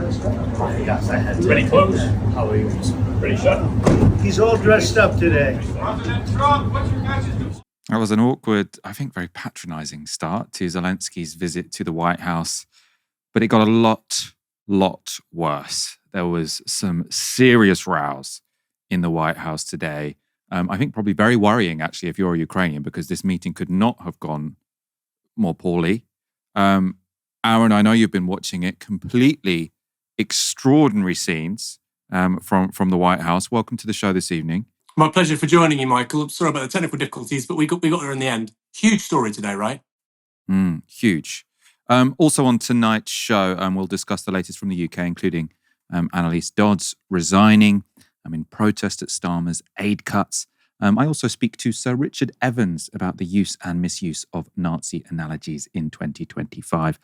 Yes, I had ready clothes. How are you? Pretty sure. He's all dressed up today. President Trump, what's your message? That was an awkward, I think very patronizing start to Zelensky's visit to the White House, but it got a lot worse. There was some serious rows in the White House today. I think probably very worrying, actually, if you're a Ukrainian, because this meeting could not have gone more poorly. Aaron, I know you've been watching it. Completely extraordinary scenes from the White House. Welcome to the show this evening. My pleasure for joining you, Michael. Sorry about the technical difficulties, but we got there in the end. Huge story today, right? Huge. Also on tonight's show, we'll discuss the latest from the UK, including Annaleise Dodds resigning in protest at Starmer's aid cuts. I also speak to Sir Richard Evans about the use and misuse of Nazi analogies in 2025.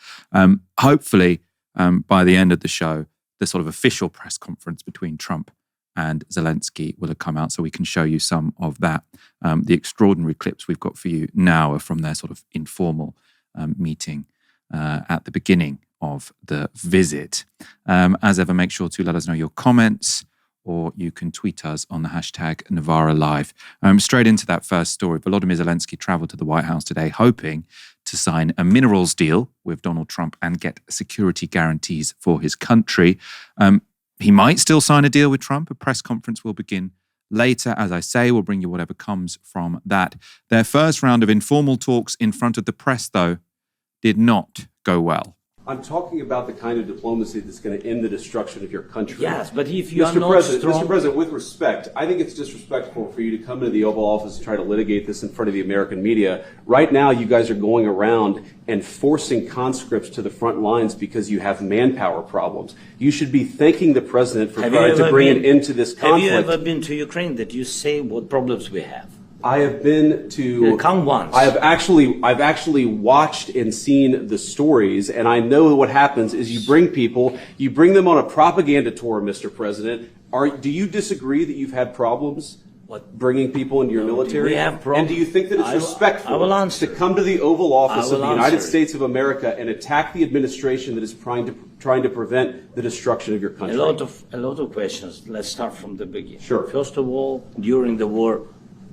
Hopefully, by the end of the show, the sort of official press conference between Trump and Zelensky will have come out so we can show you some of that. The extraordinary clips we've got for you now are from their sort of informal meeting at the beginning of the visit. As ever, make sure to let us know your comments, or you can tweet us on the hashtag Novara Live. Straight into that first story, Volodymyr Zelensky traveled to the White House today hoping to sign a minerals deal with Donald Trump and get security guarantees for his country. He might still sign a deal with Trump. A press conference will begin later. As I say, we'll bring you whatever comes from that. Their first round of informal talks in front of the press, though, did not go well. I'm talking about the kind of diplomacy that's going to end the destruction of your country. Yes, but if you are Mr. not President, strong... Mr. President, with respect, I think it's disrespectful for you to come into the Oval Office and try to litigate this in front of the American media. Right now, you guys are going around and forcing conscripts to the front lines because you have manpower problems. You should be thanking the President for trying to bring an end to this conflict. Have you ever been to Ukraine that you say what problems we have? I have been to. Come once. I've actually watched and seen the stories, and I know what happens is you bring them on a propaganda tour, Mr. President. Do you disagree that you've had problems bringing people into your military? We have problems. And do you think that it's respectful to come to the Oval Office of the United States of America and attack the administration that is trying to prevent the destruction of your country? A lot of questions. Let's start from the beginning. Sure. First of all, during the war,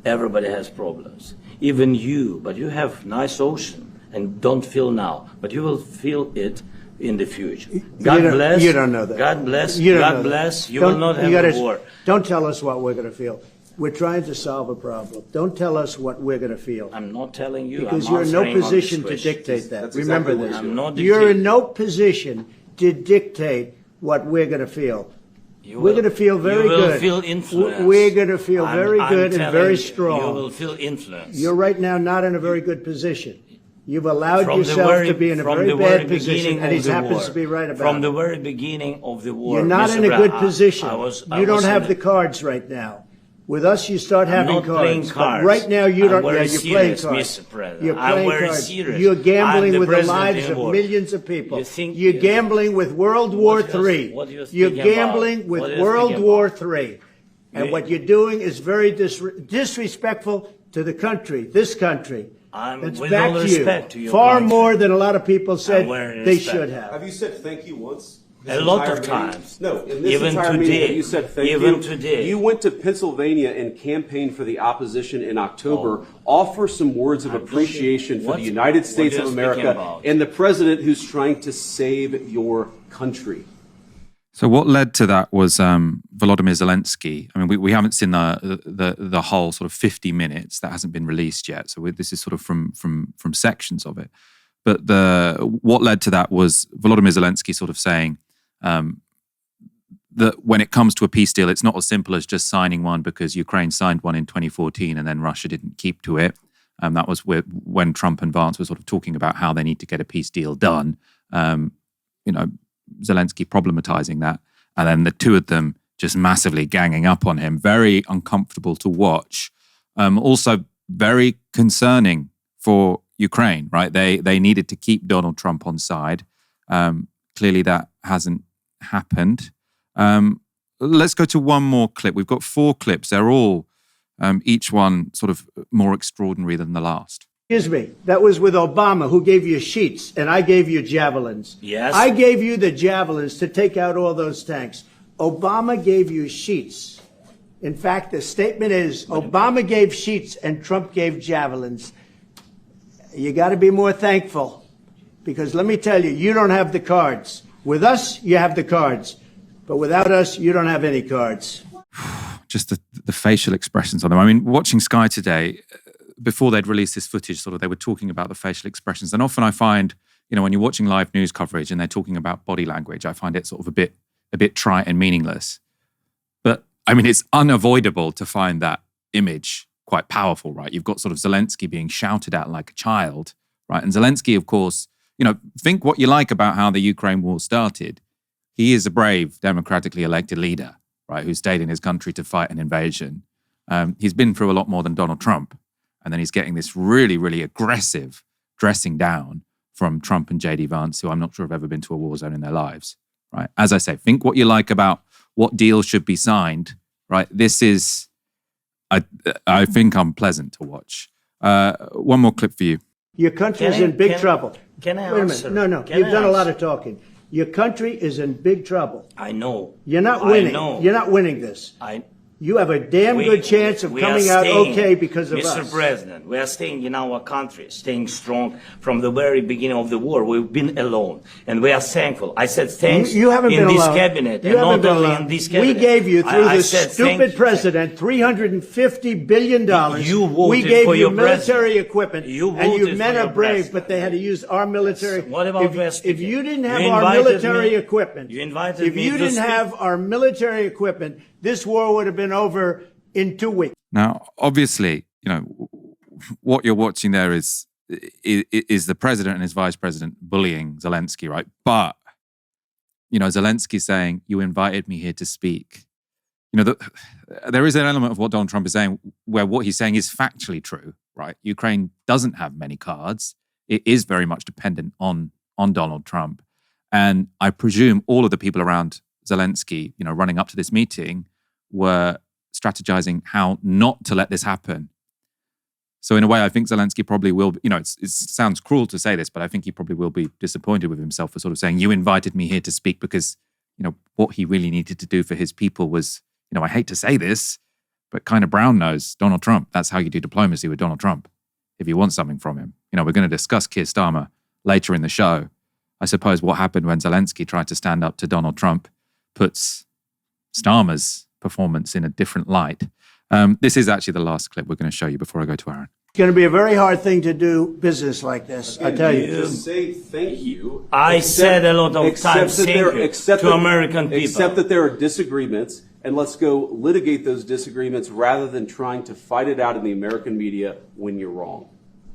everybody has problems. Even you, but you have nice ocean and don't feel now, but you will feel it in the future. God bless. You don't know that. God bless. You God bless. You will not have a war. Don't tell us what we're going to feel. We're trying to solve a problem. Don't tell us what we're going to feel. I'm not telling you. Because you're in no position to dictate that. Remember this. I'm not You're in no position to dictate what we're going to feel. We're going to feel very good. You will feel influence. We're going to feel very good and very strong. You will feel influence. You're right now not in a very good position. You've allowed yourself to be in a very bad position, and he happens to be right about it. From the very beginning of the war. You're not in a good position. You don't have the cards right now. With us, you start having cards. I'm not playing cards. But right now, you don't. Yeah, you're playing cards. Mr. President. You're playing cards. Serious. You're gambling with the lives of millions of people. You're gambling with World War III. You're gambling with World War III. And what you're doing is very disrespectful to the country, this country. That's back to you. Far more than a lot of people said they should have. Have you said thank you once? A lot of times. No, in this even entire today, meeting, you said thank even you. Today. You went to Pennsylvania and campaigned for the opposition in October. Offer some words of appreciation for the United States of America and the president who's trying to save your country. So what led to that was Volodymyr Zelensky. I mean, we haven't seen the whole sort of 50 minutes that hasn't been released yet. So this is sort of from sections of it. But what led to that was Volodymyr Zelensky sort of saying that when it comes to a peace deal, it's not as simple as just signing one because Ukraine signed one in 2014 and then Russia didn't keep to it. That was when Trump and Vance were sort of talking about how they need to get a peace deal done. Zelensky problematizing that, and then the two of them just massively ganging up on him. Very uncomfortable to watch. Also very concerning for Ukraine, right? They needed to keep Donald Trump on side. Clearly that hasn't happened. Let's go to one more clip. We've got 4 clips. They're all, each one sort of more extraordinary than the last. Excuse me, that was with Obama, who gave you sheets, and I gave you javelins. Yes. I gave you the javelins to take out all those tanks. Obama gave you sheets. In fact, the statement is Obama gave sheets and Trump gave javelins. You got to be more thankful, because let me tell you, you don't have the cards. With us, you have the cards, but without us, you don't have any cards. Just the facial expressions on them. I mean, watching Sky today, before they'd released this footage, sort of they were talking about the facial expressions. And often I find, you know, when you're watching live news coverage and they're talking about body language, I find it sort of a bit trite and meaningless. But I mean, it's unavoidable to find that image quite powerful, right? You've got sort of Zelensky being shouted at like a child, right? And Zelensky, of course, you know, think what you like about how the Ukraine war started. He is a brave, democratically elected leader, right, who stayed in his country to fight an invasion. He's been through a lot more than Donald Trump. And then he's getting this really, really aggressive dressing down from Trump and JD Vance, who I'm not sure have ever been to a war zone in their lives, right? As I say, think what you like about what deals should be signed, right? This is, I think, unpleasant to watch. One more clip for you. Your country is in big trouble. Can I Wait a answer? minute. No. You've done a lot of talking. Your country is in big trouble. I know. You're not winning. I know. You're not winning this. You have a damn good chance of coming out okay because of us. Mr. President, we are staying in our country, staying strong from the very beginning of the war. We've been alone, and we are thankful. I said thanks you haven't in been this alone. cabinet, You and haven't not been only alone. in this cabinet. We gave you, through the said stupid president, $350 billion. You voted we gave for you your military president. equipment, You and you voted men for are your brave, president. but they had to use our military. What about if you didn't have You our invited military me- equipment, you invited if me you to didn't speak. have our military equipment, this war would have been over in 2 weeks. Now, obviously, you know, what you're watching there is the president and his vice president bullying Zelensky, right? But, you know, Zelensky saying, you invited me here to speak. You know, there is an element of what Donald Trump is saying where what he's saying is factually true, right? Ukraine doesn't have many cards. It is very much dependent on Donald Trump. And I presume all of the people around Zelensky, you know, running up to this meeting were strategizing how not to let this happen. So in a way, I think Zelensky probably will, you know, it sounds cruel to say this, but I think he probably will be disappointed with himself for sort of saying, you invited me here to speak, because, you know, what he really needed to do for his people was, you know, I hate to say this, but kind of brown nose Donald Trump. That's how you do diplomacy with Donald Trump, if you want something from him. You know, we're going to discuss Keir Starmer later in the show. I suppose what happened when Zelensky tried to stand up to Donald Trump puts Starmer's performance in a different light. This is actually the last clip we're going to show you before I go to Aaron. It's going to be a very hard thing to do business like this, I tell you. Just say thank you. I said a lot of times thank you to American people. Except that there are disagreements, and let's go litigate those disagreements rather than trying to fight it out in the American media when you're wrong.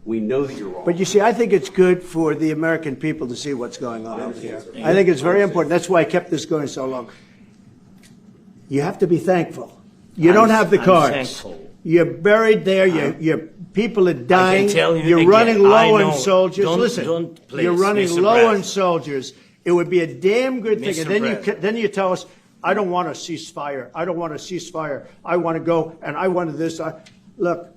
We know that you're wrong. But you see, I think it's good for the American people to see what's going on out here. I think it's very important. That's why I kept this going so long. You have to be thankful. You don't have the cards. Thankful. You're buried there. Your people are dying. You're again, running low I on know. soldiers. Don't, please, you're running Mr. low President. on soldiers. It would be a damn good thing. Mr. And then you tell us, I don't want a ceasefire. I don't want a ceasefire. I want to go, and I want this. Look,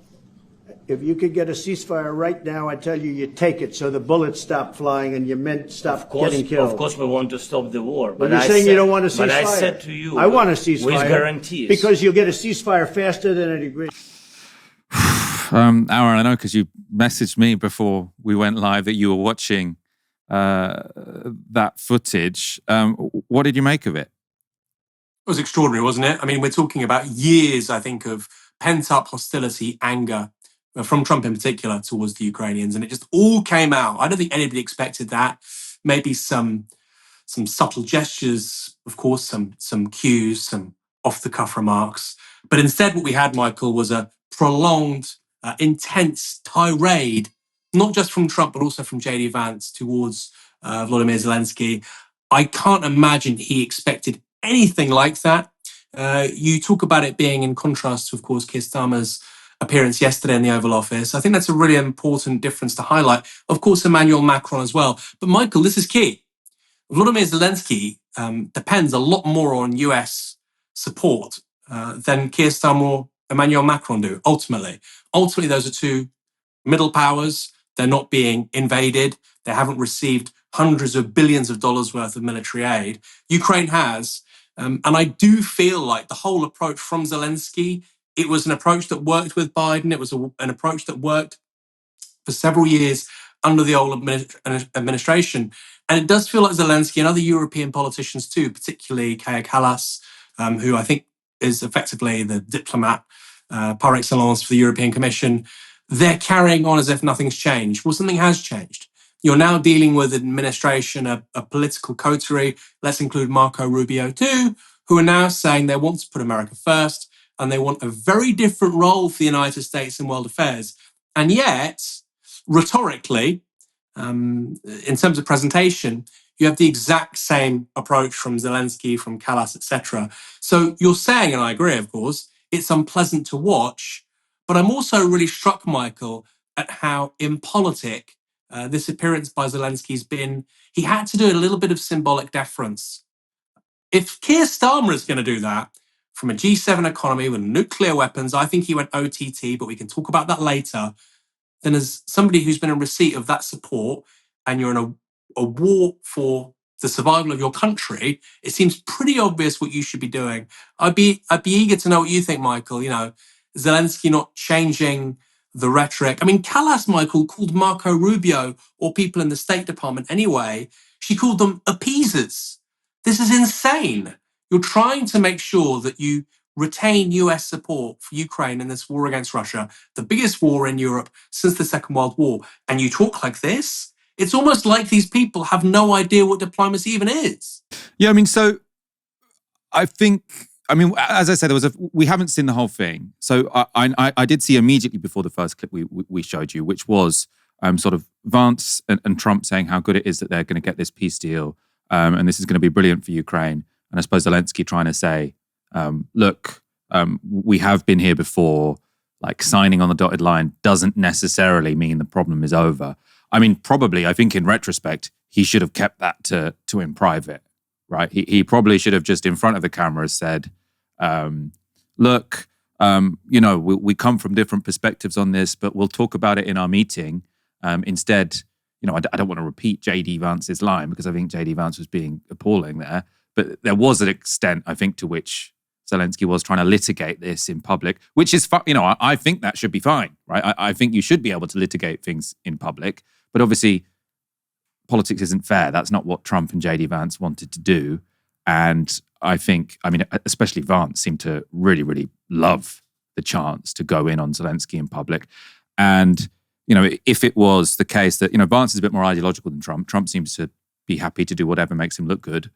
if you could get a ceasefire right now, I tell you, you take it so the bullets stop flying and your men stop getting killed. Of course, we want to stop the war. But you're saying you don't want a ceasefire. But I said to you, I want a ceasefire. with guarantees. Because you'll get a ceasefire faster than an agreement. Aaron, I know because you messaged me before we went live that you were watching that footage. What did you make of it? It was extraordinary, wasn't it? I mean, we're talking about years, I think, of pent-up hostility, anger, from Trump in particular, towards the Ukrainians, and it just all came out. I don't think anybody expected that. Maybe some subtle gestures, of course, some cues, some off-the-cuff remarks. But instead, what we had, Michael, was a prolonged, intense tirade, not just from Trump, but also from JD Vance towards Volodymyr Zelensky. I can't imagine he expected anything like that. You talk about it being in contrast to, of course, Keir Starmer's appearance yesterday in the Oval Office. I think that's a really important difference to highlight. Of course, Emmanuel Macron as well. But Michael, this is key. Volodymyr Zelensky depends a lot more on US support than Keir Starmer or Emmanuel Macron do, ultimately. Ultimately, those are two middle powers. They're not being invaded. They haven't received hundreds of billions of dollars worth of military aid. Ukraine has. And I do feel like the whole approach from Zelensky, it was an approach that worked with Biden. It was an approach that worked for several years under the old administration. And it does feel like Zelensky and other European politicians too, particularly Keir Starmer, who I think is effectively the diplomat par excellence for the European Commission, they're carrying on as if nothing's changed. Well, something has changed. You're now dealing with an administration, a political coterie, let's include Marco Rubio too, who are now saying they want to put America first and they want a very different role for the United States in world affairs. And yet, rhetorically, in terms of presentation, you have the exact same approach from Zelensky, from Kallas, etc. So you're saying, and I agree, of course, it's unpleasant to watch, but I'm also really struck, Michael, at how impolitic this appearance by Zelensky's been. He had to do a little bit of symbolic deference. If Keir Starmer is going to do that from a G7 economy with nuclear weapons, I think he went OTT, but we can talk about that later. Then as somebody who's been in receipt of that support and you're in a war for the survival of your country, it seems pretty obvious what you should be doing. I'd be eager to know what you think, Michael. You know, Zelensky not changing the rhetoric. I mean, Kallas, Michael, called Marco Rubio or people in the State Department anyway, she called them appeasers. This is insane. You're trying to make sure that you retain US support for Ukraine in this war against Russia, the biggest war in Europe since the Second World War, and you talk like this? It's almost like these people have no idea what diplomacy even is. Yeah, I mean, so I think, I mean, as I said, we haven't seen the whole thing. So I did see immediately before the first clip we showed you, which was sort of Vance and Trump saying how good it is that they're going to get this peace deal, and this is going to be brilliant for Ukraine. And I suppose Zelensky trying to say, look, we have been here before, like signing on the dotted line doesn't necessarily mean the problem is over. I mean, probably, I think in retrospect, he should have kept that to in private, right? He probably should have just in front of the camera said, look, you know, we come from different perspectives on this, but we'll talk about it in our meeting. Instead, you know, I don't want to repeat J.D. Vance's line because I think J.D. Vance was being appalling there. But there was an extent, I think, to which Zelensky was trying to litigate this in public, which is, you know, I think that should be fine, right? I think you should be able to litigate things in public. But obviously, politics isn't fair. That's not what Trump and J.D. Vance wanted to do. And I think, I mean, especially Vance seemed to really, really love the chance to go in on Zelensky in public. And, you know, if it was the case that, you know, Vance is a bit more ideological than Trump. Trump seems to be happy to do whatever makes him look good.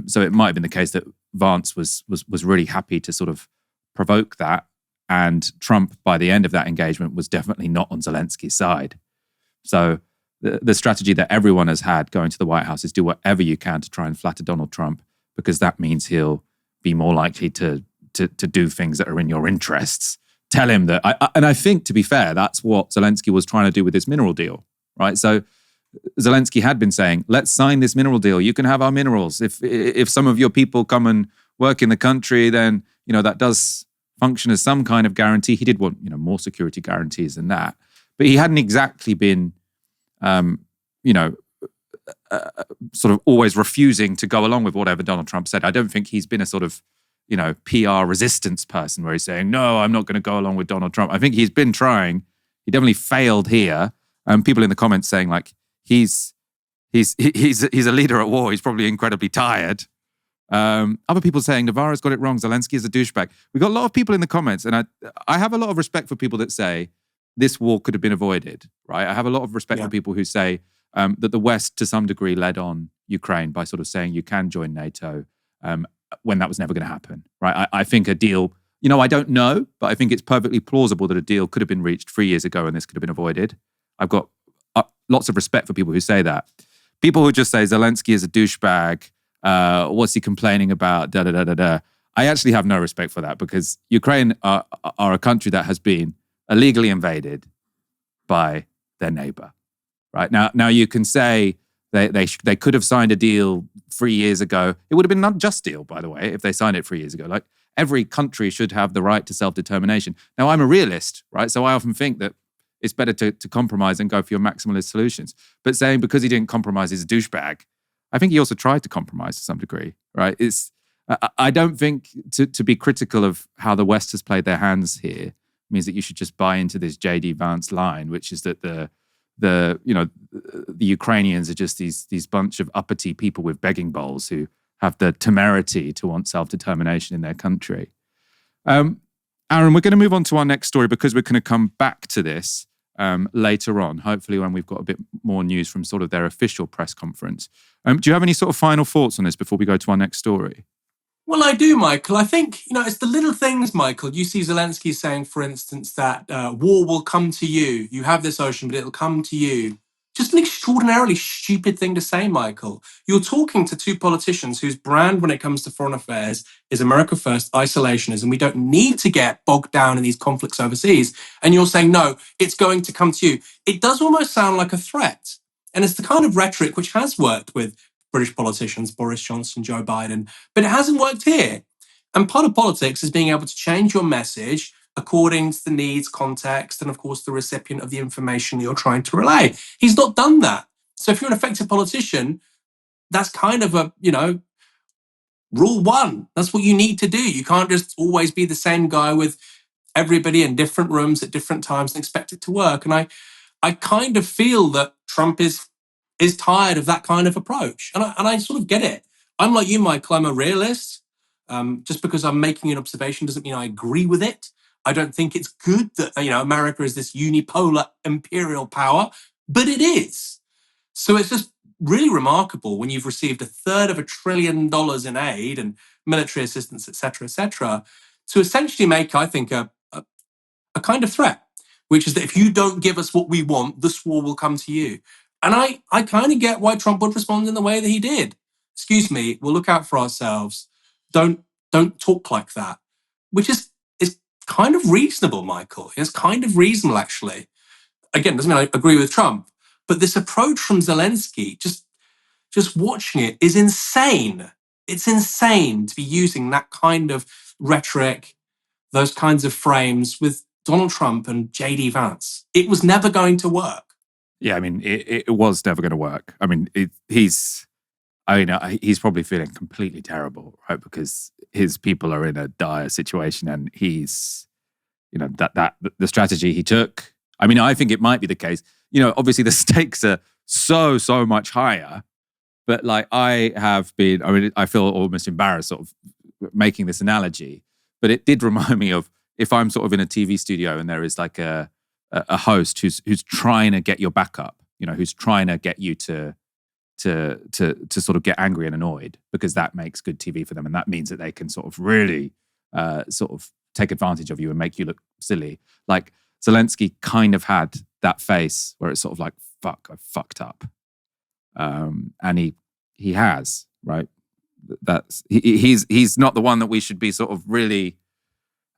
So it might have been the case that Vance was really happy to sort of provoke that. And Trump, by the end of that engagement, was definitely not on Zelensky's side. So the strategy that everyone has had going to the White House is do whatever you can to try and flatter Donald Trump, because that means he'll be more likely to do things that are in your interests. Tell him that, and I think, to be fair, that's what Zelensky was trying to do with this mineral deal, right? So Zelensky had been saying, let's sign this mineral deal. You can have our minerals. If some of your people come and work in the country, then, you know, that does function as some kind of guarantee. He did want, you know, more security guarantees than that. But he hadn't exactly been, you know, sort of always refusing to go along with whatever Donald Trump said. I don't think he's been a sort of, you know, PR resistance person where he's saying, no, I'm not going to go along with Donald Trump. I think he's been trying. He definitely failed here. People in the comments saying, like, he's a leader at war. He's probably incredibly tired. Other people saying Novara's got it wrong. Zelensky is a douchebag. We've got a lot of people in the comments, and I have a lot of respect for people that say this war could have been avoided, right? I have a lot of respect for people who say that the West, to some degree, led on Ukraine by sort of saying you can join NATO when that was never going to happen, right? I think a deal, you know, I don't know, but I think it's perfectly plausible that a deal could have been reached 3 years ago and this could have been avoided. I've got lots of respect for people who say that. People who just say Zelensky is a douchebag, what's he complaining about, da-da-da-da-da. I actually have no respect for that, because Ukraine are a country that has been illegally invaded by their neighbor, right? Now you can say they could have signed a deal 3 years ago. It would have been an unjust deal, by the way, if they signed it 3 years ago. Like, every country should have the right to self-determination. Now, I'm a realist, right? So I often think that it's better to compromise and go for your maximalist solutions. But saying because he didn't compromise, he's a douchebag, I think he also tried to compromise to some degree, right? I don't think to be critical of how the West has played their hands here means that you should just buy into this J.D. Vance line, which is that the Ukrainians are just these bunch of uppity people with begging bowls who have the temerity to want self-determination in their country. Aaron, we're going to move on to our next story because we're going to come back to this later on, hopefully when we've got a bit more news from sort of their official press conference. Do you have any sort of final thoughts on this before we go to our next story? Well, I do, Michael. I think, it's the little things, Michael. You see Zelensky saying, for instance, that war will come to you. You have this ocean, but it'll come to you. Just an extraordinarily stupid thing to say, Michael. You're talking to two politicians whose brand when it comes to foreign affairs is America first, isolationism. We don't need to get bogged down in these conflicts overseas. And you're saying, no, it's going to come to you. It does almost sound like a threat. And it's the kind of rhetoric which has worked with British politicians, Boris Johnson, Joe Biden, but it hasn't worked here. And part of politics is being able to change your message according to the needs, context, and of course the recipient of the information you're trying to relay. He's not done that. So if you're an effective politician, that's kind of a, rule one. That's what you need to do. You can't just always be the same guy with everybody in different rooms at different times and expect it to work. And I kind of feel that Trump is tired of that kind of approach. And I sort of get it. I'm like you, Michael, I'm a realist. Just because I'm making an observation doesn't mean I agree with it. I don't think it's good that, America is this unipolar imperial power, but it is. So it's just really remarkable when you've received $1/3 trillion in aid and military assistance, et cetera, to essentially make, I think, a kind of threat, which is that if you don't give us what we want, this war will come to you. And I kind of get why Trump would respond in the way that he did. Excuse me, we'll look out for ourselves. Don't talk like that, which is kind of reasonable, Michael. It's kind of reasonable, actually. Again, doesn't mean I agree with Trump, but this approach from Zelensky, just watching it is insane. It's insane to be using that kind of rhetoric, those kinds of frames with Donald Trump and J.D. Vance. It was never going to work. Yeah, I mean, it was never going to work. I mean, he's probably feeling completely terrible, right? Because his people are in a dire situation, and he's, that the strategy he took. I mean, I think it might be the case. Obviously the stakes are so much higher. But like I feel almost embarrassed sort of making this analogy. But it did remind me of if I'm sort of in a TV studio and there is like a host who's trying to get your back up, who's trying to get you to sort of get angry and annoyed because that makes good TV for them, and that means that they can sort of really sort of take advantage of you and make you look silly. Like Zelensky kind of had that face where it's sort of like, fuck, I fucked up, and he has, right. He's not the one that we should be sort of really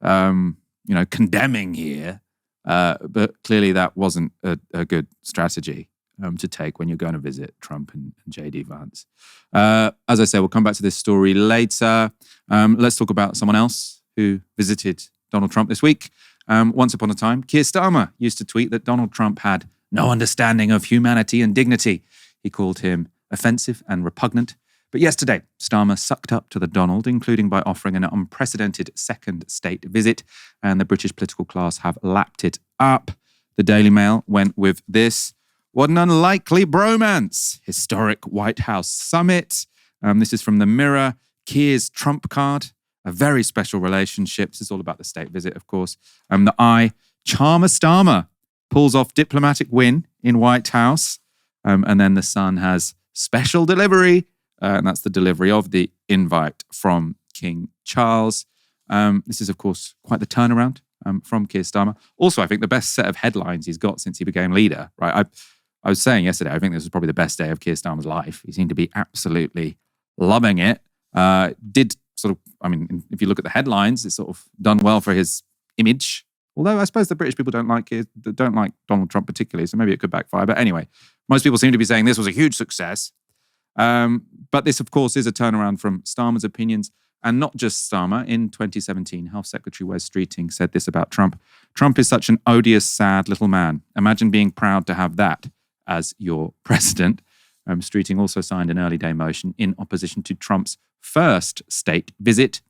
condemning here. But clearly that wasn't a good strategy to take when you're going to visit Trump and J.D. Vance. As I say, we'll come back to this story later. Let's talk about someone else who visited Donald Trump this week. Once upon a time, Keir Starmer used to tweet that Donald Trump had no understanding of humanity and dignity. He called him offensive and repugnant. But yesterday, Starmer sucked up to the Donald, including by offering an unprecedented second state visit, and the British political class have lapped it up. The Daily Mail went with this. What an unlikely bromance. Historic White House summit. This is from the Mirror. Keir's Trump card. A very special relationship. This is all about the state visit, of course. The Eye. Charmer Starmer pulls off diplomatic win in White House. And then the Sun has special delivery. And that's the delivery of the invite from King Charles. This is, of course, quite the turnaround from Keir Starmer. Also, I think the best set of headlines he's got since he became leader, right? I was saying yesterday, I think this was probably the best day of Keir Starmer's life. He seemed to be absolutely loving it. If you look at the headlines, it's sort of done well for his image. Although I suppose the British people don't like Donald Trump particularly, so maybe it could backfire. But anyway, most people seem to be saying this was a huge success. But this, of course, is a turnaround from Starmer's opinions. And not just Starmer. In 2017, Health Secretary Wes Streeting said this about Trump. Trump is such an odious, sad little man. Imagine being proud to have that as your president. Streeting also signed an early day motion in opposition to Trump's first state visit,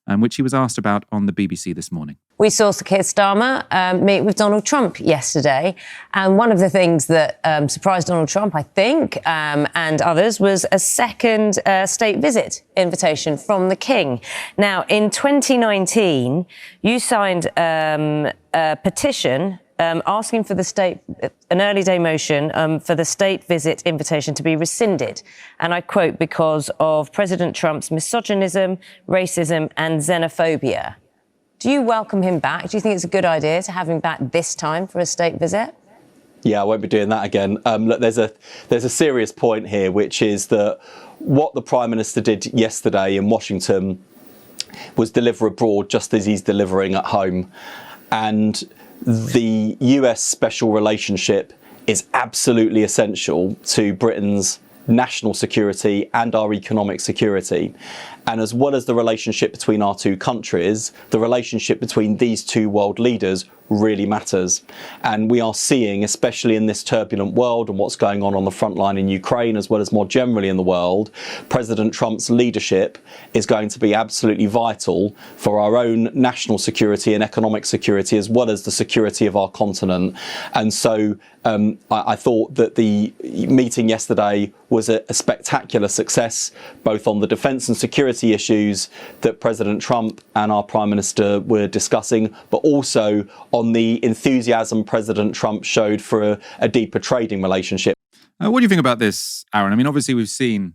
which he was asked about on the BBC this morning. We saw Keir Starmer meet with Donald Trump yesterday. And one of the things that surprised Donald Trump, I think, and others, was a second state visit invitation from the King. Now, in 2019, you signed a petition asking for an early day motion for the state visit invitation to be rescinded. And I quote, because of President Trump's misogynism, racism and xenophobia. Do you welcome him back? Do you think it's a good idea to have him back this time for a state visit? Yeah, I won't be doing that again. Look, there's a serious point here, which is that what the Prime Minister did yesterday in Washington was deliver abroad just as he's delivering at home. And the US special relationship is absolutely essential to Britain's national security and our economic security. And as well as the relationship between our two countries, the relationship between these two world leaders really matters. And we are seeing, especially in this turbulent world and what's going on the front line in Ukraine, as well as more generally in the world, President Trump's leadership is going to be absolutely vital for our own national security and economic security, as well as the security of our continent. And so I thought that the meeting yesterday was a spectacular success, both on the defence and security issues that President Trump and our Prime Minister were discussing, but also on the enthusiasm President Trump showed for a deeper trading relationship. What do you think about this, Aaron? I mean, obviously we've seen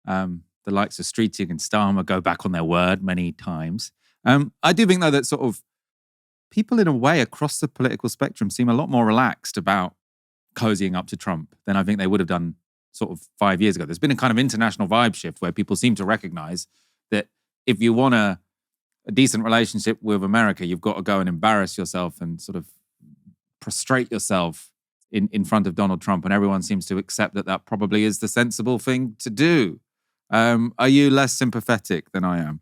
the likes of Streeting and Starmer go back on their word many times. I do think, though, that sort of people in a way across the political spectrum seem a lot more relaxed about cozying up to Trump than I think they would have done sort of 5 years ago. There's been a kind of international vibe shift where people seem to recognize that if you want a decent relationship with America, you've got to go and embarrass yourself and sort of prostrate yourself in front of Donald Trump. And everyone seems to accept that that probably is the sensible thing to do. Are you less sympathetic than I am?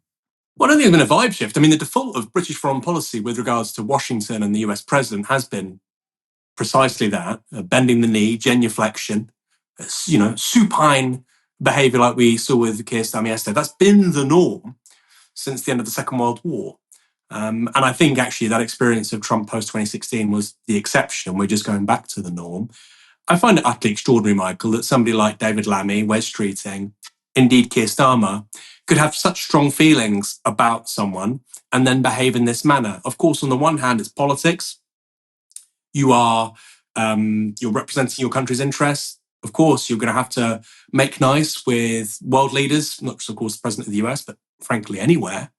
Well, I don't think there's been a vibe shift. I mean, the default of British foreign policy with regards to Washington and the US president has been precisely that, bending the knee, genuflection, supine behaviour like we saw with Keir Starmer yesterday. That's been the norm since the end of the Second World War. And I think actually that experience of Trump post-2016 was the exception. We're just going back to the norm. I find it utterly extraordinary, Michael, that somebody like David Lammy, Wes Streeting, indeed Keir Starmer, could have such strong feelings about someone and then behave in this manner. Of course, on the one hand, it's politics. You're representing your country's interests. Of course, you're going to have to make nice with world leaders, not just, of course, the president of the US, but frankly, anywhere.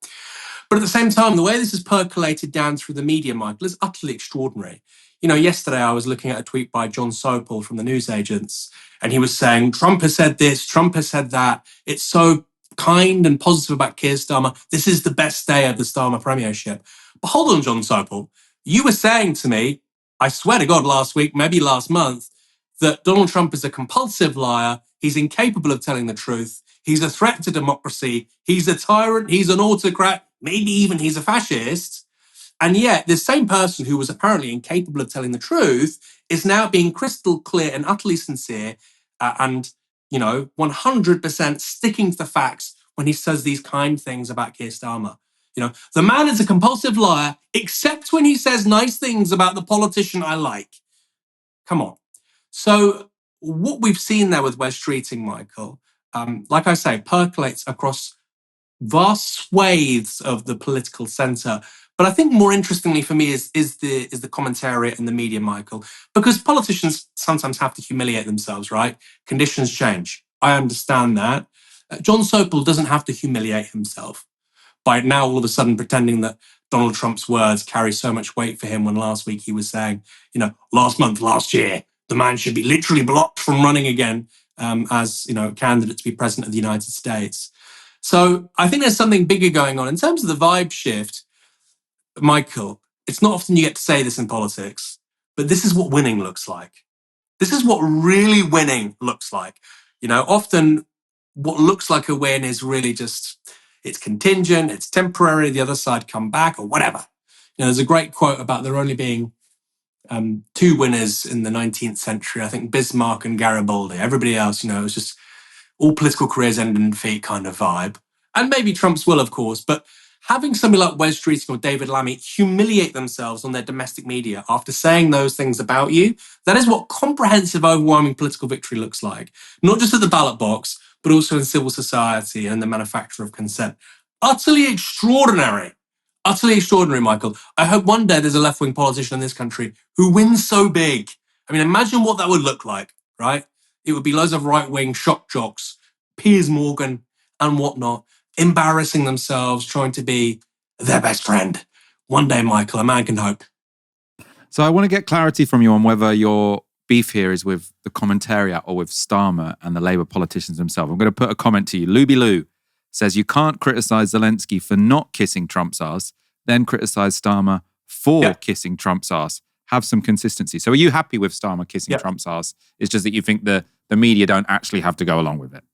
But at the same time, the way this has percolated down through the media, Michael, is utterly extraordinary. Yesterday I was looking at a tweet by John Sopel from the newsagents, and he was saying, Trump has said this, Trump has said that. It's so kind and positive about Keir Starmer. This is the best day of the Starmer premiership. But hold on, John Sopel. You were saying to me, I swear to God, last week, maybe last month, that Donald Trump is a compulsive liar. He's incapable of telling the truth. He's a threat to democracy. He's a tyrant. He's an autocrat. Maybe even he's a fascist. And yet this same person who was apparently incapable of telling the truth is now being crystal clear and utterly sincere and 100% sticking to the facts when he says these kind things about Keir Starmer. The man is a compulsive liar, except when he says nice things about the politician I like. Come on. So what we've seen there with Wes Streeting, Michael, like I say, percolates across vast swathes of the political centre. But I think more interestingly for me is the commentariat and the media, Michael, because politicians sometimes have to humiliate themselves, right? Conditions change. I understand that. John Sopel doesn't have to humiliate himself by now all of a sudden pretending that Donald Trump's words carry so much weight for him when last week he was saying, last year, the man should be literally blocked from running again as a candidate to be president of the United States. So I think there's something bigger going on. In terms of the vibe shift, Michael, it's not often you get to say this in politics, but this is what winning looks like. This is what really winning looks like. Often what looks like a win is really just, it's contingent, it's temporary, the other side come back or whatever. There's a great quote about there only being two winners in the 19th century, I think Bismarck and Garibaldi. Everybody else, it was just all political careers end in defeat kind of vibe. And maybe Trump's will, of course, but having somebody like Wes Streeting or David Lammy humiliate themselves on their domestic media after saying those things about you, that is what comprehensive, overwhelming political victory looks like. Not just at the ballot box, but also in civil society and the manufacture of consent. Utterly extraordinary. Utterly extraordinary, Michael. I hope one day there's a left-wing politician in this country who wins so big. I mean, imagine what that would look like, right? It would be loads of right-wing shock jocks, Piers Morgan and whatnot, embarrassing themselves, trying to be their best friend. One day, Michael, a man can hope. So I want to get clarity from you on whether your beef here is with the commentariat or with Starmer and the Labour politicians themselves. I'm going to put a comment to you. Luby Lou says you can't criticise Zelensky for not kissing Trump's ass, then criticise Starmer for kissing Trump's ass. Have some consistency. So are you happy with Starmer kissing Trump's ass? It's just that you think the media don't actually have to go along with it.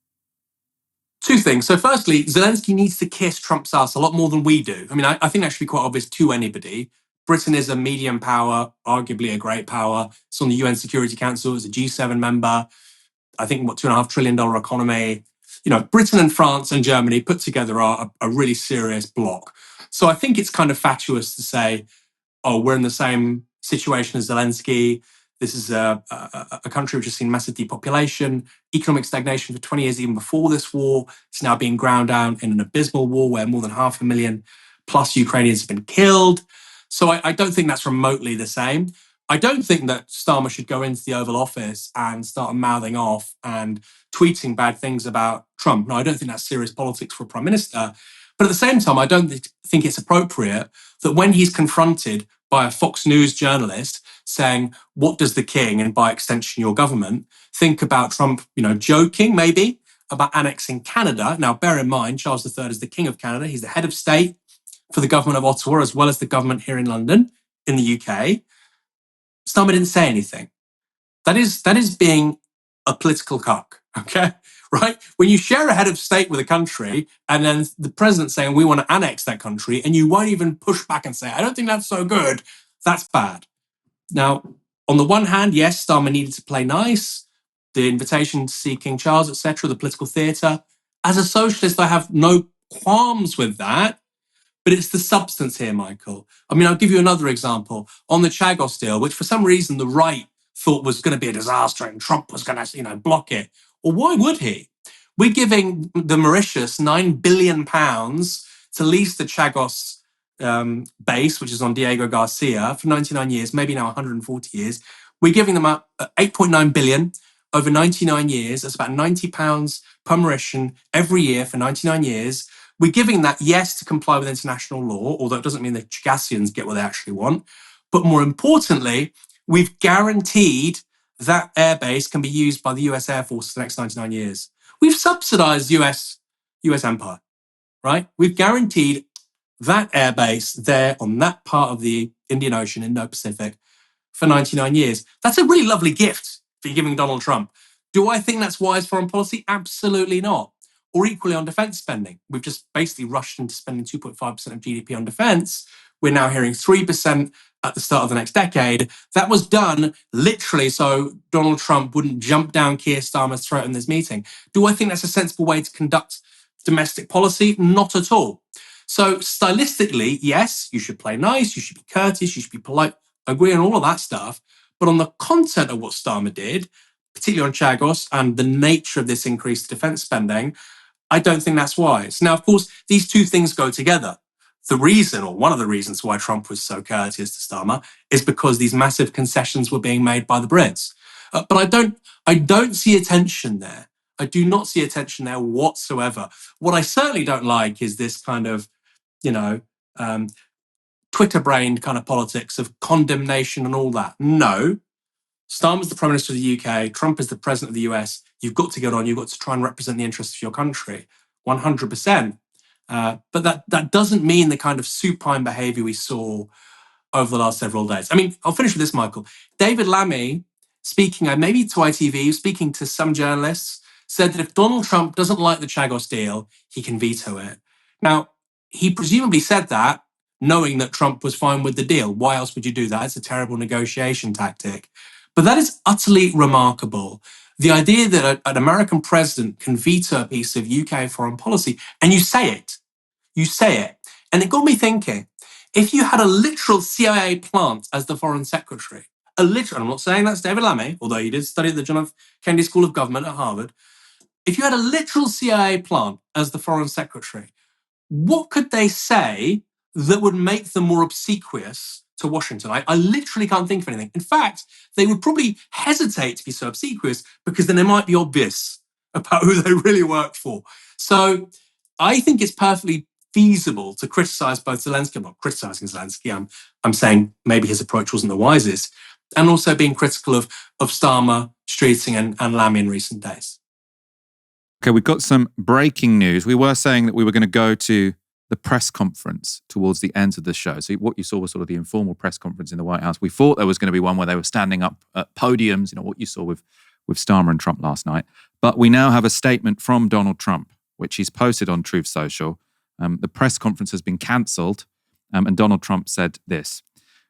Two things. So firstly, Zelensky needs to kiss Trump's ass a lot more than we do. I mean, I think that should be quite obvious to anybody. Britain is a medium power, arguably a great power. It's on the UN Security Council. It's a G7 member. I think, $2.5 trillion economy. Britain and France and Germany put together are a really serious bloc. So I think it's kind of fatuous to say, oh, we're in the same situation as Zelensky. This is a country which has seen massive depopulation, economic stagnation for 20 years even before this war. It's now being ground down in an abysmal war where more than 500,000 plus Ukrainians have been killed. So I don't think that's remotely the same. I don't think that Starmer should go into the Oval Office and start mouthing off and tweeting bad things about Trump. No, I don't think that's serious politics for a prime minister. But at the same time, I don't think it's appropriate that when he's confronted by a Fox News journalist saying, what does the king, and by extension your government, think about Trump, joking maybe about annexing Canada. Now, bear in mind, Charles III is the king of Canada. He's the head of state for the government of Ottawa, as well as the government here in London, in the UK. Starmer didn't say anything. That is being a political cuck, okay? Right? When you share a head of state with a country and then the president saying we want to annex that country and you won't even push back and say, I don't think that's so good, that's bad. Now, on the one hand, yes, Starmer needed to play nice, the invitation to see King Charles, etc., the political theatre. As a socialist, I have no qualms with that, but it's the substance here, Michael. I mean, I'll give you another example. On the Chagos deal, which for some reason the right thought was going to be a disaster and Trump was going to, block it. Well, why would he? We're giving the Mauritius £9 billion to lease the Chagos base, which is on Diego Garcia, for 99 years, maybe now 140 years. We're giving them up 8.9 billion over 99 years. That's about £90 per Mauritian every year for 99 years. We're giving that, yes, to comply with international law, although it doesn't mean the Chagassians get what they actually want. But more importantly, we've guaranteed that airbase can be used by the US Air Force for the next 99 years. We've subsidized US empire, right? We've guaranteed that airbase there on that part of the Indian Ocean, Indo-Pacific, for 99 years. That's a really lovely gift for giving Donald Trump. Do I think that's wise foreign policy? Absolutely not. Or equally on defense spending. We've just basically rushed into spending 2.5% of GDP on defense. We're now hearing 3% at the start of the next decade. That was done literally so Donald Trump wouldn't jump down Keir Starmer's throat in this meeting. Do I think that's a sensible way to conduct domestic policy? Not at all. So stylistically, yes, you should play nice, you should be courteous, you should be polite, agree on all of that stuff. But on the content of what Starmer did, particularly on Chagos and the nature of this increased defense spending, I don't think that's wise. Now, of course, these two things go together. The reason, or one of the reasons why Trump was so courteous to Starmer is because these massive concessions were being made by the Brits. But I don't see a tension there. I do not see a tension there whatsoever. What I certainly don't like is this kind of, Twitter-brained kind of politics of condemnation and all that. No. Starmer's the Prime Minister of the UK, Trump is the President of the US. You've got to get on, you've got to try and represent the interests of your country, 100%. But that doesn't mean the kind of supine behaviour we saw over the last several days. I mean, I'll finish with this, Michael. David Lammy, speaking maybe to ITV, speaking to some journalists, said that if Donald Trump doesn't like the Chagos deal, he can veto it. Now, he presumably said that knowing that Trump was fine with the deal. Why else would you do that? It's a terrible negotiation tactic. But that is utterly remarkable. The idea that an American president can veto a piece of UK foreign policy, and you say it. And it got me thinking, if you had a literal CIA plant as the foreign secretary, I'm not saying that's David Lammy, although he did study at the John F. Kennedy School of Government at Harvard. If you had a literal CIA plant as the foreign secretary, what could they say that would make them more obsequious to Washington? I literally can't think of anything. In fact, they would probably hesitate to be so obsequious because then it might be obvious about who they really work for. So I think it's perfectly feasible to criticize both Zelensky. I'm not criticizing Zelensky. I'm saying maybe his approach wasn't the wisest, and also being critical of Starmer, Streeting, and Lammy in recent days. Okay, we've got some breaking news. We were saying that we were going to go to the press conference towards the end of the show. So what you saw was sort of the informal press conference in the White House. We thought there was going to be one where they were standing up at podiums, what you saw with Starmer and Trump last night. But we now have a statement from Donald Trump, which he's posted on Truth Social. The press conference has been cancelled, and Donald Trump said this: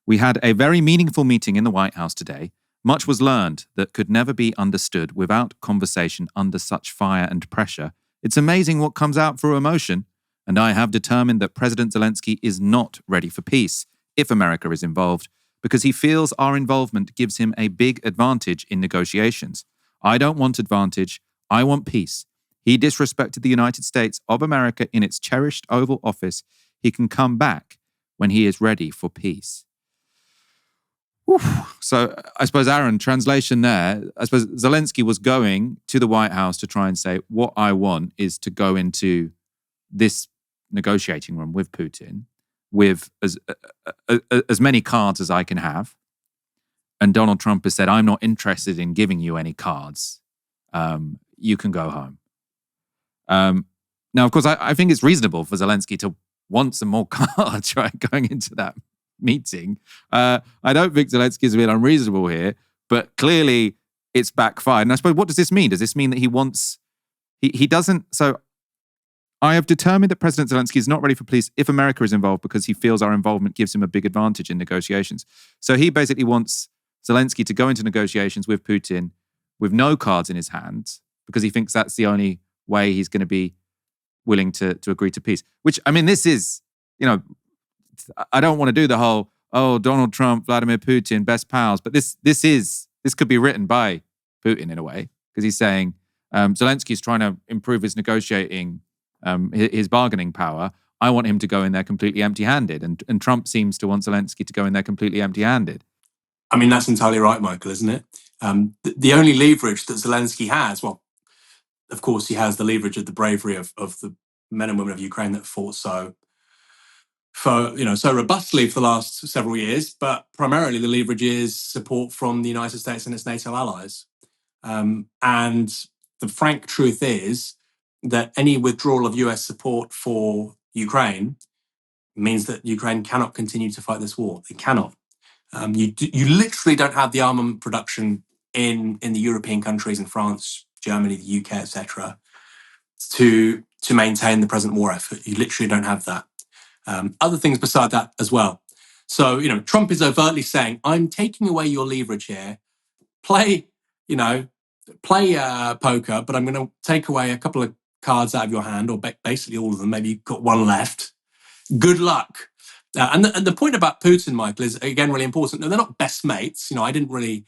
"We had a very meaningful meeting in the White House today. Much was learned that could never be understood without conversation under such fire and pressure. It's amazing what comes out through emotion, and I have determined that President Zelensky is not ready for peace if America is involved, because he feels our involvement gives him a big advantage in negotiations. I don't want advantage, I want peace. He disrespected the United States of America in its cherished Oval Office. He can come back when he is ready for peace." Oof. So I suppose, Aaron, translation there, I suppose Zelensky was going to the White House to try and say, what I want is to go into this negotiating room with Putin with as many cards as I can have. And Donald Trump has said, I'm not interested in giving you any cards. You can go home. Now, of course, I think it's reasonable for Zelensky to want some more cards, right, going into that meeting. I don't think Zelensky's been unreasonable here, but clearly it's backfired. And I suppose, what does this mean? Does this mean that he doesn't, so I have determined that President Zelensky is not ready for peace if America is involved because he feels our involvement gives him a big advantage in negotiations. So he basically wants Zelensky to go into negotiations with Putin with no cards in his hand because he thinks that's the only way he's going to be willing to agree to peace. Which, I mean, this is, I don't want to do the whole, Donald Trump, Vladimir Putin, best pals, but this could be written by Putin in a way, because he's saying Zelensky's trying to improve his negotiating, his bargaining power. I want him to go in there completely empty-handed, and Trump seems to want Zelensky to go in there completely empty-handed. I mean, that's entirely right, Michael, isn't it? The only leverage that Zelensky has, well, of course, he has the leverage of the bravery of the men and women of Ukraine that fought so robustly for the last several years, but primarily the leverage is support from the United States and its NATO allies. And the frank truth is that any withdrawal of US support for Ukraine means that Ukraine cannot continue to fight this war. It cannot. You literally don't have the armament production in the European countries, in France, Germany, the UK, etc., to maintain the present war effort. You literally don't have that. Other things beside that as well. So, Trump is overtly saying, I'm taking away your leverage here. Play poker, but I'm going to take away a couple of cards out of your hand, or basically all of them. Maybe you've got one left. Good luck. And the point about Putin, Michael, is again really important. No, they're not best mates. I didn't really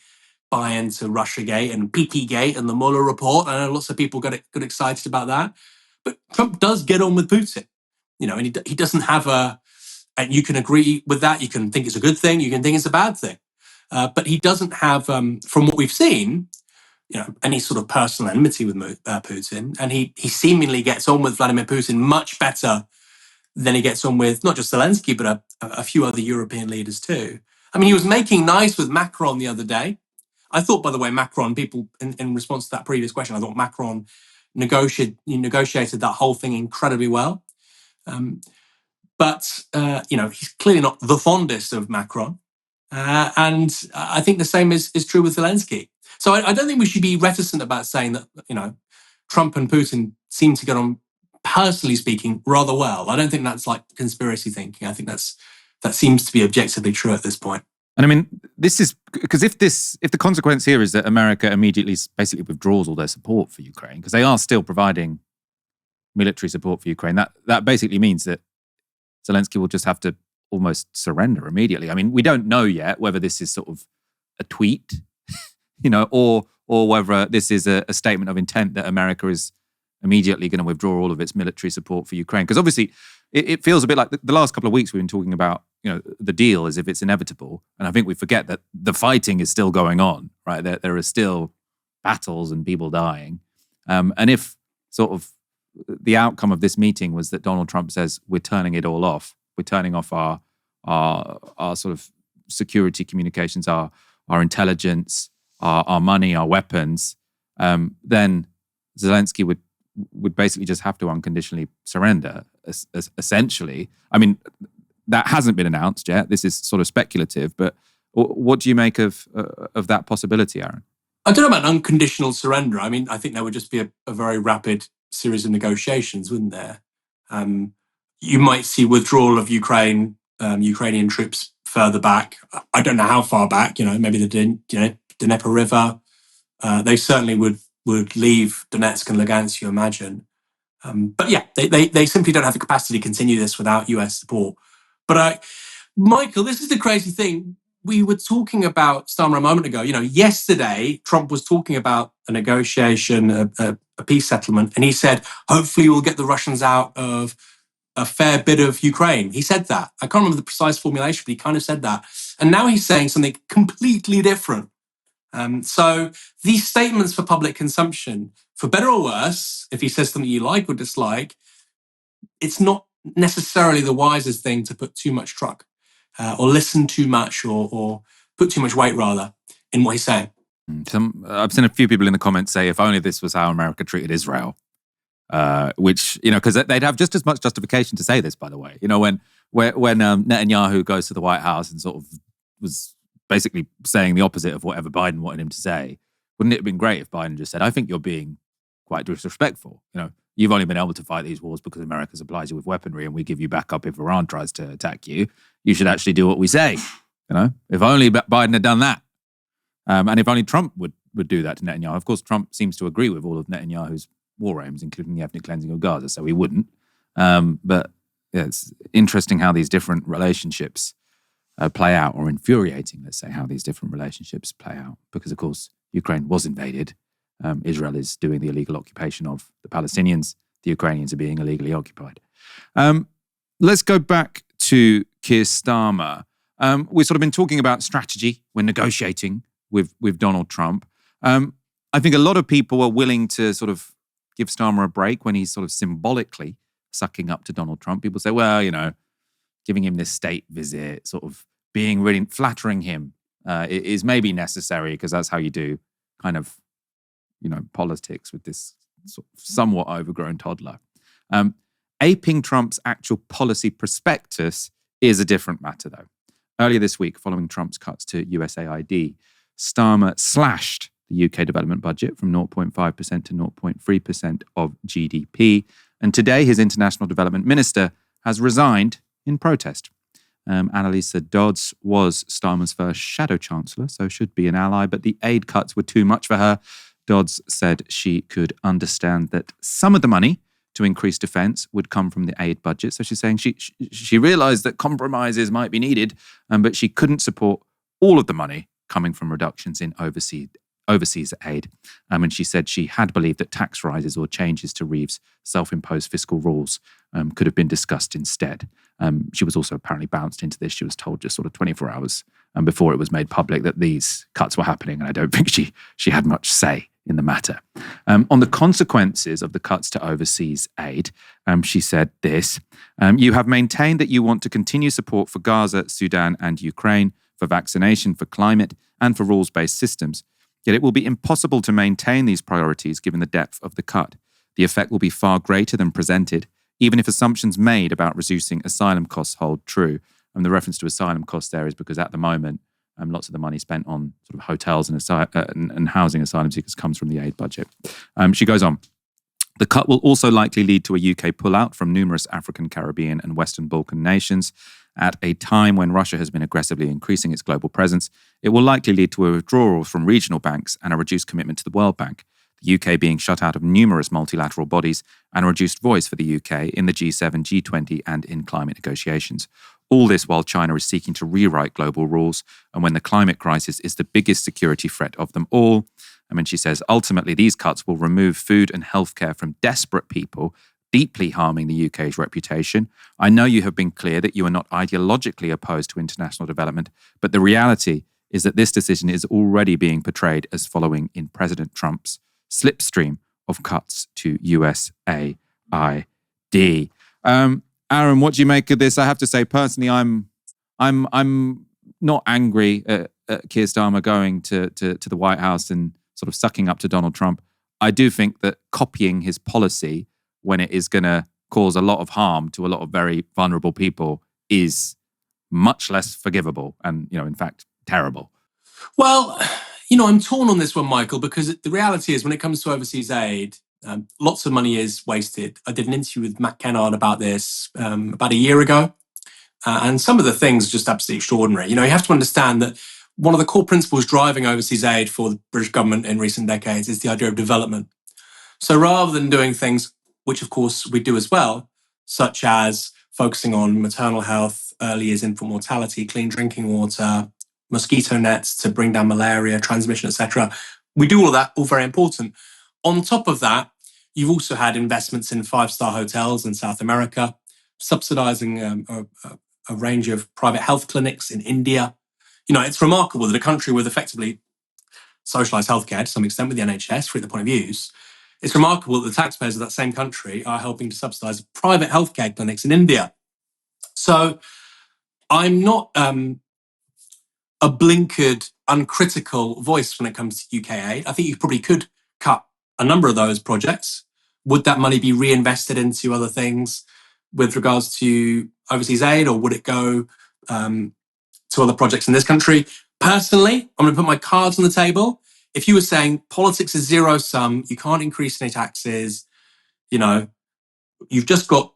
buy into Russiagate and PP-gate and the Mueller report. I know lots of people got excited about that. But Trump does get on with Putin, and he doesn't have and you can agree with that. You can think it's a good thing. You can think it's a bad thing. But he doesn't have, from what we've seen, any sort of personal enmity with Putin. And he seemingly gets on with Vladimir Putin much better than he gets on with not just Zelensky, but a few other European leaders too. I mean, he was making nice with Macron the other day. I thought, by the way, Macron, people, in response to that previous question, I thought Macron negotiated that whole thing incredibly well. But he's clearly not the fondest of Macron. And I think the same is true with Zelensky. So I don't think we should be reticent about saying that, Trump and Putin seem to get on personally speaking, rather well. I don't think that's like conspiracy thinking. I think that seems to be objectively true at this point. And I mean, this is because if the consequence here is that America immediately basically withdraws all their support for Ukraine, because they are still providing military support for Ukraine, that basically means that Zelensky will just have to almost surrender immediately. I mean, we don't know yet whether this is sort of a tweet, or whether this is a statement of intent that America is immediately going to withdraw all of its military support for Ukraine. Because obviously, it feels a bit like the last couple of weeks we've been talking about, the deal as if it's inevitable. And I think we forget that the fighting is still going on, right? There are still battles and people dying. And if sort of the outcome of this meeting was that Donald Trump says, we're turning it all off, we're turning off our sort of security communications, our intelligence, our money, our weapons, then Zelensky would basically just have to unconditionally surrender, essentially. I mean, that hasn't been announced yet. This is sort of speculative, but what do you make of that possibility, Aaron? I don't know about unconditional surrender. I mean, I think there would just be a very rapid series of negotiations, wouldn't there? You might see withdrawal of Ukrainian troops further back. I don't know how far back, maybe the Dnieper River. They certainly would leave Donetsk and Lugansk, you imagine. But yeah, they simply don't have the capacity to continue this without US support. But Michael, this is the crazy thing. We were talking about Starmer a moment ago. Yesterday, Trump was talking about a negotiation, a peace settlement, and he said, hopefully we'll get the Russians out of a fair bit of Ukraine. He said that. I can't remember the precise formulation, but he kind of said that. And now he's saying something completely different. So these statements for public consumption, for better or worse, if he says something you like or dislike, it's not necessarily the wisest thing to put too much truck or listen too much or put too much weight, rather, in what he's saying. I've seen a few people in the comments say, if only this was how America treated Israel, which, because they'd have just as much justification to say this, by the way. When Netanyahu goes to the White House and sort of was basically saying the opposite of whatever Biden wanted him to say, wouldn't it have been great if Biden just said, I think you're being quite disrespectful. You've only been able to fight these wars because America supplies you with weaponry and we give you backup if Iran tries to attack you. You should actually do what we say. If only Biden had done that. And if only Trump would do that to Netanyahu. Of course, Trump seems to agree with all of Netanyahu's war aims, including the ethnic cleansing of Gaza, so he wouldn't. But it's interesting how these different relationships play out, or infuriating, let's say, how these different relationships play out. Because, of course, Ukraine was invaded. Israel is doing the illegal occupation of the Palestinians. The Ukrainians are being illegally occupied. Let's go back to Keir Starmer. We've sort of been talking about strategy when negotiating with Donald Trump. I think a lot of people are willing to sort of give Starmer a break when he's sort of symbolically sucking up to Donald Trump. People say, well, giving him this state visit, sort of being really flattering him is maybe necessary because that's how you do kind of, politics with this sort of somewhat overgrown toddler. Aping Trump's actual policy prospectus is a different matter, though. Earlier this week, following Trump's cuts to USAID, Starmer slashed the UK development budget from 0.5% to 0.3% of GDP. And today, his international development minister has resigned in protest. Annaleise Dodds was Starmer's first shadow chancellor, so should be an ally, but the aid cuts were too much for her. Dodds said she could understand that some of the money to increase defence would come from the aid budget. So she's saying she realised that compromises might be needed, but she couldn't support all of the money coming from reductions in overseas aid. And she said she had believed that tax rises or changes to Reeves' self-imposed fiscal rules could have been discussed instead. She was also apparently bounced into this. She was told just sort of 24 hours before it was made public that these cuts were happening, and I don't think she had much say in the matter. On the consequences of the cuts to overseas aid, she said this: you have maintained that you want to continue support for Gaza, Sudan and Ukraine, for vaccination, for climate and for rules-based systems. Yet it will be impossible to maintain these priorities given the depth of the cut. The effect will be far greater than presented, even if assumptions made about reducing asylum costs hold true. And the reference to asylum costs there is because at the moment, lots of the money spent on sort of hotels and housing asylum seekers comes from the aid budget. She goes on. The cut will also likely lead to a UK pullout from numerous African, Caribbean and Western Balkan nations. At a time when Russia has been aggressively increasing its global presence, it will likely lead to a withdrawal from regional banks and a reduced commitment to the World Bank, the UK being shut out of numerous multilateral bodies and a reduced voice for the UK in the G7, G20 and in climate negotiations. All this while China is seeking to rewrite global rules and when the climate crisis is the biggest security threat of them all. I mean, she says, ultimately, these cuts will remove food and healthcare from desperate people, deeply harming the UK's reputation. I know you have been clear that you are not ideologically opposed to international development, but the reality is that this decision is already being portrayed as following in President Trump's slipstream of cuts to USAID. Aaron, what do you make of this? I have to say, personally, I'm not angry at Keir Starmer going to the White House and sort of sucking up to Donald Trump. I do think that copying his policy when it is going to cause a lot of harm to a lot of very vulnerable people is much less forgivable and, in fact, terrible. Well, I'm torn on this one, Michael, because the reality is when it comes to overseas aid, lots of money is wasted. I did an interview with Matt Kennard about this about a year ago. And some of the things are just absolutely extraordinary. You have to understand that one of the core principles driving overseas aid for the British government in recent decades is the idea of development. So rather than doing things, which of course we do as well, such as focusing on maternal health, early years infant mortality, clean drinking water, mosquito nets to bring down malaria, transmission, etc. We do all of that, all very important. On top of that, you've also had investments in 5-star hotels in South America, subsidizing a range of private health clinics in India. It's remarkable that a country with effectively socialised healthcare to some extent with the NHS, free at the point of use, it's remarkable that the taxpayers of that same country are helping to subsidise private healthcare clinics in India. So I'm not a blinkered, uncritical voice when it comes to UK aid. I think you probably could cut a number of those projects. Would that money be reinvested into other things with regards to overseas aid, or would it go to other projects in this country? Personally, I'm going to put my cards on the table. If you were saying politics is zero sum, you can't increase any taxes, you've just got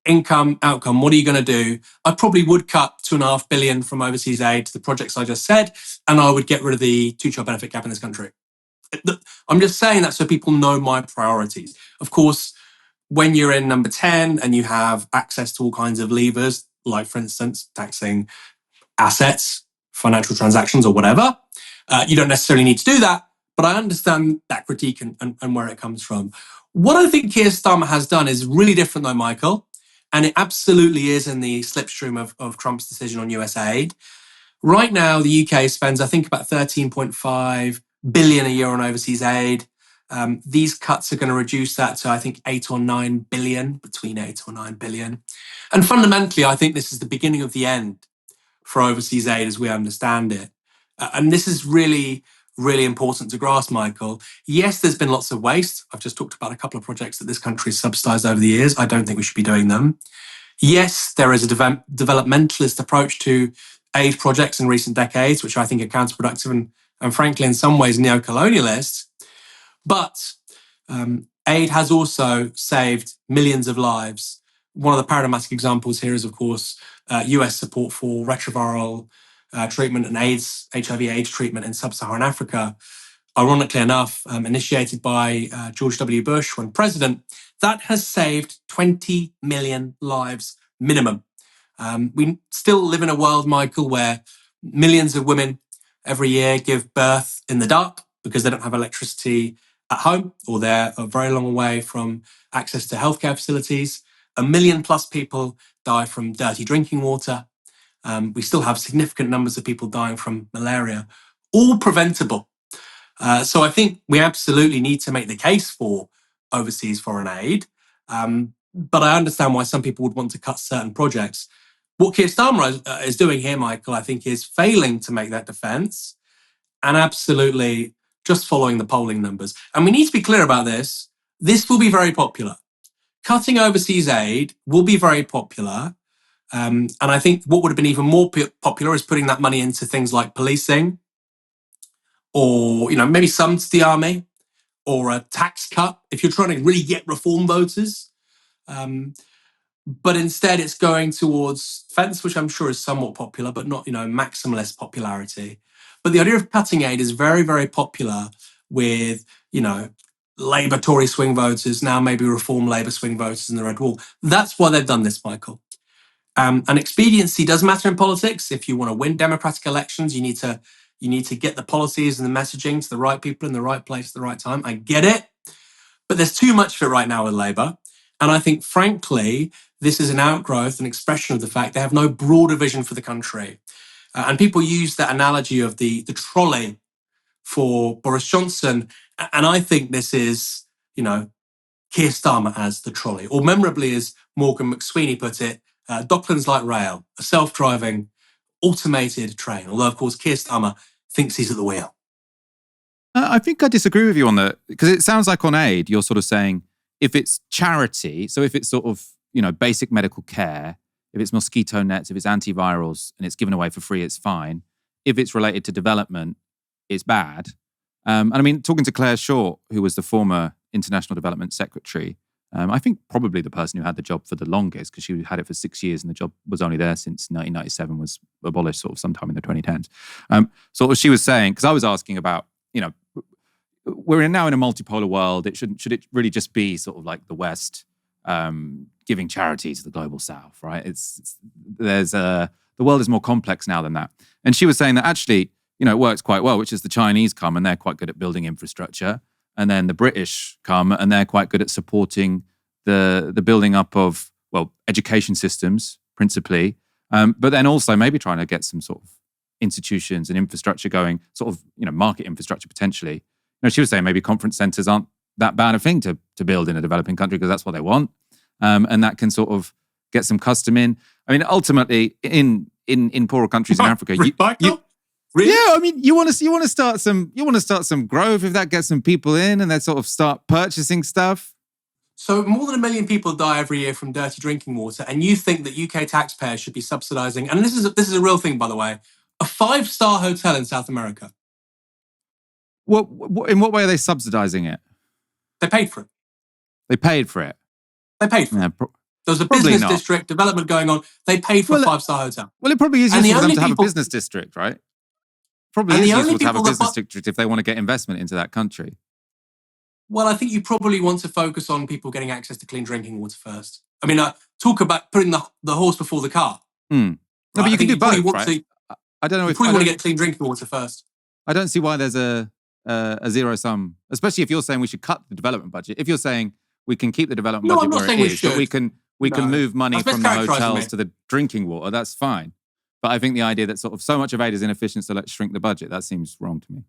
income, outcome, what are you going to do? I probably would cut $2.5 billion from overseas aid to the projects I just said, and I would get rid of the two-child benefit cap in this country. I'm just saying that so people know my priorities. Of course, when you're in number 10 and you have access to all kinds of levers, like, for instance, taxing assets, financial transactions or whatever, you don't necessarily need to do that, but I understand that critique and where it comes from. What I think Keir Starmer has done is really different though, Michael, and it absolutely is in the slipstream of Trump's decision on US aid. Right now, the UK spends, I think, about 13.5 billion a year on overseas aid. These cuts are going to reduce that to, I think, 8 or 9 billion, between 8 or 9 billion. And fundamentally, I think this is the beginning of the end for overseas aid as we understand it. And this is really, really important to grasp, Michael. Yes, there's been lots of waste. I've just talked about a couple of projects that this country has subsidised over the years. I don't think we should be doing them. Yes, there is a developmentalist approach to aid projects in recent decades, which I think are counterproductive and frankly, in some ways, neo-colonialist. But aid has also saved millions of lives. One of the paradigmatic examples here is, of course, US support for retroviral treatment and HIV/AIDS treatment in sub-Saharan Africa. Ironically enough, initiated by George W. Bush when president, that has saved 20 million lives minimum. We still live in a world, Michael, where millions of women every year give birth in the dark because they don't have electricity at home or they're a very long way from access to healthcare facilities. 1 million plus people die from dirty drinking water. We still have significant numbers of people dying from malaria, all preventable. So I think we absolutely need to make the case for overseas foreign aid. But I understand why some people would want to cut certain projects. What Keir Starmer is doing here, Michael, I think is failing to make that defence and absolutely just following the polling numbers. And we need to be clear about this. This will be very popular. Cutting overseas aid will be very popular. And I think what would have been even more popular is putting that money into things like policing or, maybe some to the army or a tax cut if you're trying to really get reform voters. But instead it's going towards defence, which I'm sure is somewhat popular, but not, maximalist popularity. But the idea of cutting aid is very, very popular with, Labour Tory swing voters, now maybe Reform Labour swing voters in the Red Wall. That's why they've done this, Michael. And expediency does matter in politics. If you want to win democratic elections, you need to get the policies and the messaging to the right people in the right place at the right time. I get it. But there's too much of it right now with Labour. And I think, frankly, this is an outgrowth, an expression of the fact they have no broader vision for the country. And people use that analogy of the trolley for Boris Johnson. And I think this is, Keir Starmer as the trolley. Or memorably, as Morgan McSweeney put it, Docklands Light Rail, a self-driving, automated train. Although, of course, Keir Starmer thinks he's at the wheel. I think I disagree with you on that, because it sounds like on aid, you're sort of saying if it's charity, so if it's sort of, basic medical care, if it's mosquito nets, if it's antivirals and it's given away for free, it's fine. If it's related to development, it's bad. And I mean, talking to Claire Short, who was the former International Development Secretary, I think probably the person who had the job for the longest, because she had it for 6 years and the job was only there since 1997, was abolished sort of sometime in the 2010s. So she was saying, because I was asking about, we're now in a multipolar world. Should it really just be sort of like the West giving charity to the global South, right? The world is more complex now than that. And she was saying that actually, it works quite well, which is the Chinese come and they're quite good at building infrastructure. And then the British come and they're quite good at supporting the building up of, education systems, principally. But then also maybe trying to get some sort of institutions and infrastructure going, sort of, market infrastructure potentially. She was saying maybe conference centres aren't that bad a thing to build in a developing country because that's what they want. And that can sort of get some custom in. I mean, ultimately, in poorer countries in Africa, Really? Yeah, I mean, you want to start some growth if that gets some people in and they sort of start purchasing stuff. So more than 1 million people die every year from dirty drinking water, and you think that UK taxpayers should be subsidising, and this is a real thing, by the way, a 5-star hotel in South America. What in what way are they subsidising it? They paid for it. They paid for it. They paid for it. There was a business district development going on. They paid for a 5-star hotel. Well, it probably is useful for them to have a business district, right? Probably is useful to have a business district if they want to get investment into that country. Well, I think you probably want to focus on people getting access to clean drinking water first. I mean, talk about putting the horse before the cart. No, but you can do both, right? I don't know if you probably want to get clean drinking water first. I don't see why there's a zero sum, especially if you're saying we should cut the development budget. If you're saying we can keep the development budget where it is, but we can move money from the hotels to the drinking water, that's fine. But I think the idea that sort of so much of aid is inefficient, so let's shrink the budget, that seems wrong to me.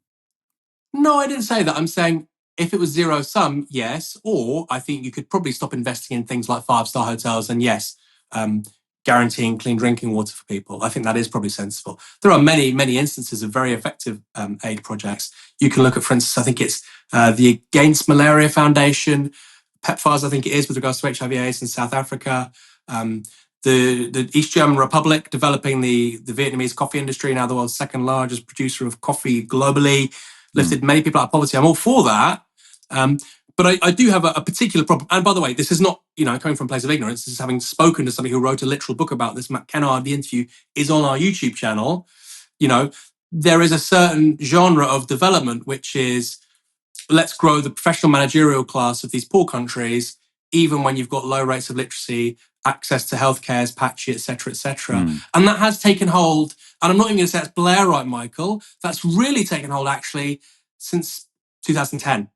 No, I didn't say that. I'm saying if it was zero sum, yes. Or I think you could probably stop investing in things like 5-star hotels and yes, guaranteeing clean drinking water for people. I think that is probably sensible. There are many, many instances of very effective aid projects. You can look at, for instance, I think it's the Against Malaria Foundation, PEPFARs, I think it is, with regards to HIV/AIDS in South Africa. The East German Republic developing the Vietnamese coffee industry, now the world's second largest producer of coffee globally, lifted many people out of poverty. I'm all for that. But I do have a particular problem. And by the way, this is not, coming from a place of ignorance. This is having spoken to somebody who wrote a literal book about this. Matt Kennard, the interview is on our YouTube channel. There is a certain genre of development, which is let's grow the professional managerial class of these poor countries, even when you've got low rates of literacy, access to healthcare is patchy, et cetera, et cetera. And that has taken hold. And I'm not even going to say that's Blairite, Michael. That's really taken hold, actually, since 2010,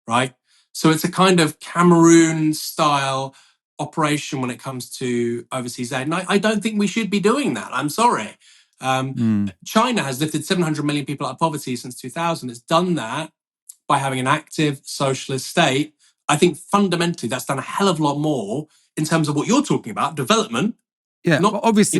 right? So it's a kind of Cameroon-style operation when it comes to overseas aid. And I don't think we should be doing that. I'm sorry. China has lifted 700 million people out of poverty since 2000. It's done that by having an active socialist state. I think fundamentally that's done a hell of a lot more in terms of what you're talking about, development. Yeah, not, obviously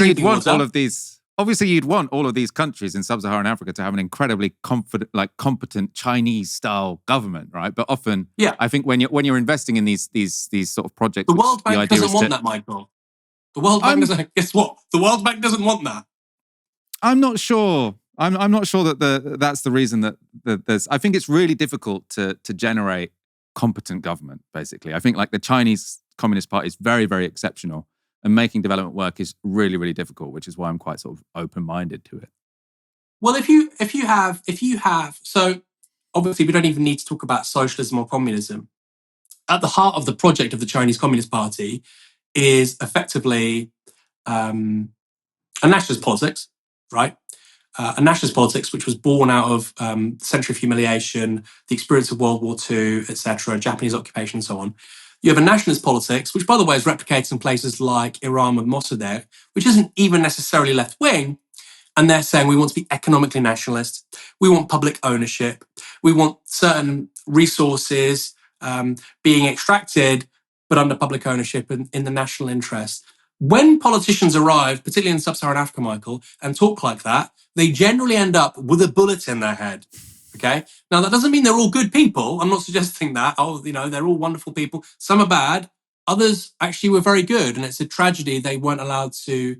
you'd want all of these. Obviously, you'd want all of these countries in sub-Saharan Africa to have an incredibly competent Chinese-style government, right? But often, I think when you're investing in these sort of projects, the World Bank doesn't want that, Michael. The World Bank doesn't. Guess what? The World Bank doesn't want that. I'm not sure I'm not sure that that's the reason that there's. I think it's really difficult to generate competent government. Basically, I think like the Chinese Communist Party is very, very exceptional, and making development work is really, really difficult. Which is why I'm quite sort of open-minded to it. Well, if you have, so obviously we don't even need to talk about socialism or communism. At the heart of the project of the Chinese Communist Party is effectively a nationalist politics, right? A nationalist politics which was born out of the Century of Humiliation, the experience of World War II, etc., Japanese occupation, and so on. You have a nationalist politics, which, by the way, is replicated in places like Iran with Mossadegh, which isn't even necessarily left-wing. And they're saying we want to be economically nationalist. We want public ownership. We want certain resources being extracted, but under public ownership and in the national interest. When politicians arrive, particularly in sub-Saharan Africa, Michael, and talk like that, they generally end up with a bullet in their head. Okay. Now that doesn't mean they're all good people. I'm not suggesting that. They're all wonderful people. Some are bad. Others actually were very good, and it's a tragedy they weren't allowed to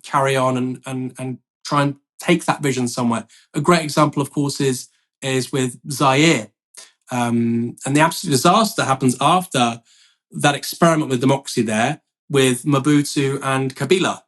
carry on and try and take that vision somewhere. A great example, of course, is with Zaire. And the absolute disaster happens after that experiment with democracy there with Mobutu and Kabila.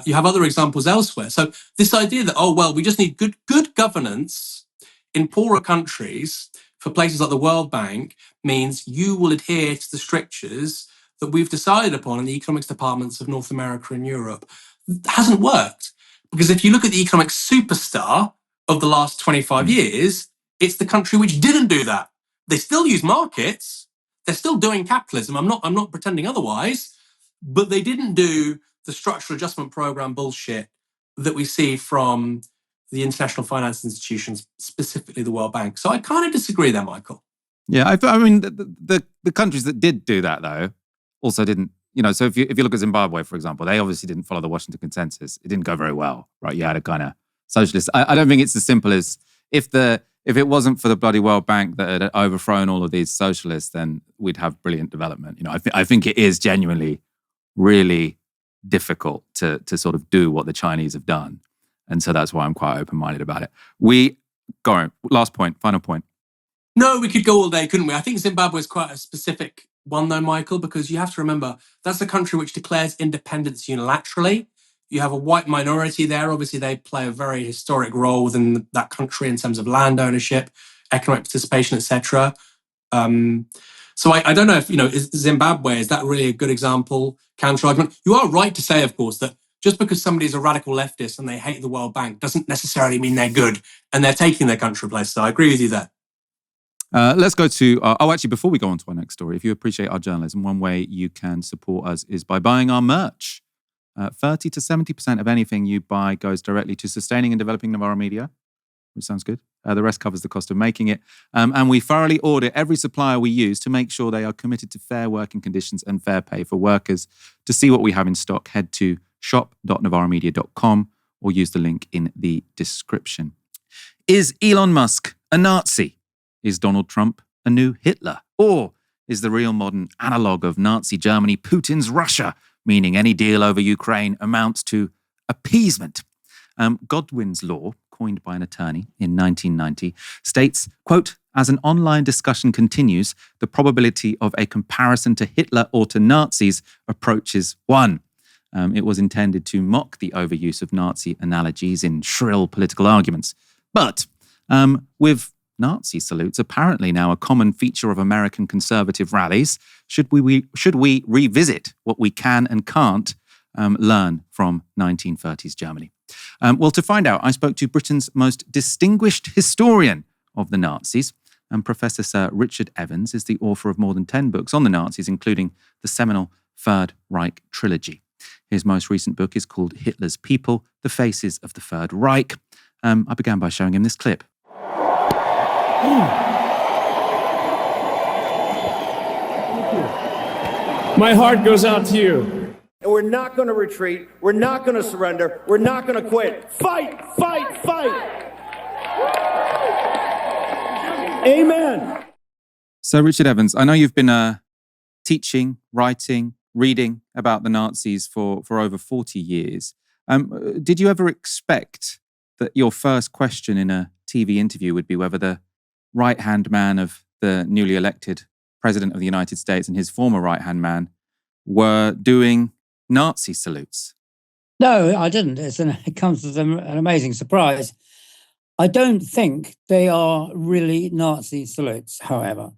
You have other examples elsewhere. So this idea that, we just need good governance in poorer countries for places like the World Bank means you will adhere to the strictures that we've decided upon in the economics departments of North America and Europe. It hasn't worked. Because if you look at the economic superstar of the last 25 years, it's the country which didn't do that. They still use markets. They're still doing capitalism. I'm not pretending otherwise, but they didn't do the structural adjustment program bullshit that we see from the international finance institutions, specifically the World Bank. So I kind of disagree there, Michael. Yeah, I mean, the countries that did do that, though, also didn't, so if you look at Zimbabwe, for example, they obviously didn't follow the Washington Consensus. It didn't go very well, right? You had a kind of socialist. I don't think it's as simple as if it wasn't for the bloody World Bank that had overthrown all of these socialists, then we'd have brilliant development. I think it is genuinely really difficult to sort of do what the Chinese have done. And so that's why I'm quite open-minded about it. Go on, last point, final point. No, we could go all day, couldn't we? I think Zimbabwe is quite a specific one though, Michael, because you have to remember that's a country which declares independence unilaterally. You have a white minority there. Obviously, they play a very historic role within that country in terms of land ownership, economic participation, etc. So I don't know if, is Zimbabwe, is that really a good example, counter-argument? You are right to say, of course, that just because somebody is a radical leftist and they hate the World Bank doesn't necessarily mean they're good and they're taking their country place. So I agree with you there. Let's go to, actually, before we go on to our next story, if you appreciate our journalism, one way you can support us is by buying our merch. 30 to 70% of anything you buy goes directly to sustaining and developing Novara Media, which sounds good. The rest covers the cost of making it. And we thoroughly audit every supplier we use to make sure they are committed to fair working conditions and fair pay for workers. To see what we have in stock, head to shop.novaramedia.com or use the link in the description. Is Elon Musk a Nazi? Is Donald Trump a new Hitler? Or is the real modern analogue of Nazi Germany Putin's Russia, meaning any deal over Ukraine amounts to appeasement? Godwin's law, coined by an attorney in 1990, states, quote, as an online discussion continues, the probability of a comparison to Hitler or to Nazis approaches 1. It was intended to mock the overuse of Nazi analogies in shrill political arguments. But with Nazi salutes apparently now a common feature of American conservative rallies, should we revisit what we can and can't learn from 1930s Germany? Well, to find out, I spoke to Britain's most distinguished historian of the Nazis, and Professor Sir Richard Evans is the author of more than 10 books on the Nazis, including the seminal Third Reich trilogy. His most recent book is called Hitler's People, The Faces of the Third Reich. I began by showing him this clip. My heart goes out to you. And we're not going to retreat. We're not going to surrender. We're not going to quit. Fight, fight, fight. Amen. So, Richard Evans, I know you've been teaching, writing, reading about the Nazis for over 40 years. Did you ever expect that your first question in a TV interview would be whether the right-hand man of the newly elected President of the United States and his former right-hand man were doing Nazi salutes. No, I didn't. It comes as an amazing surprise. I don't think they are really Nazi salutes, however.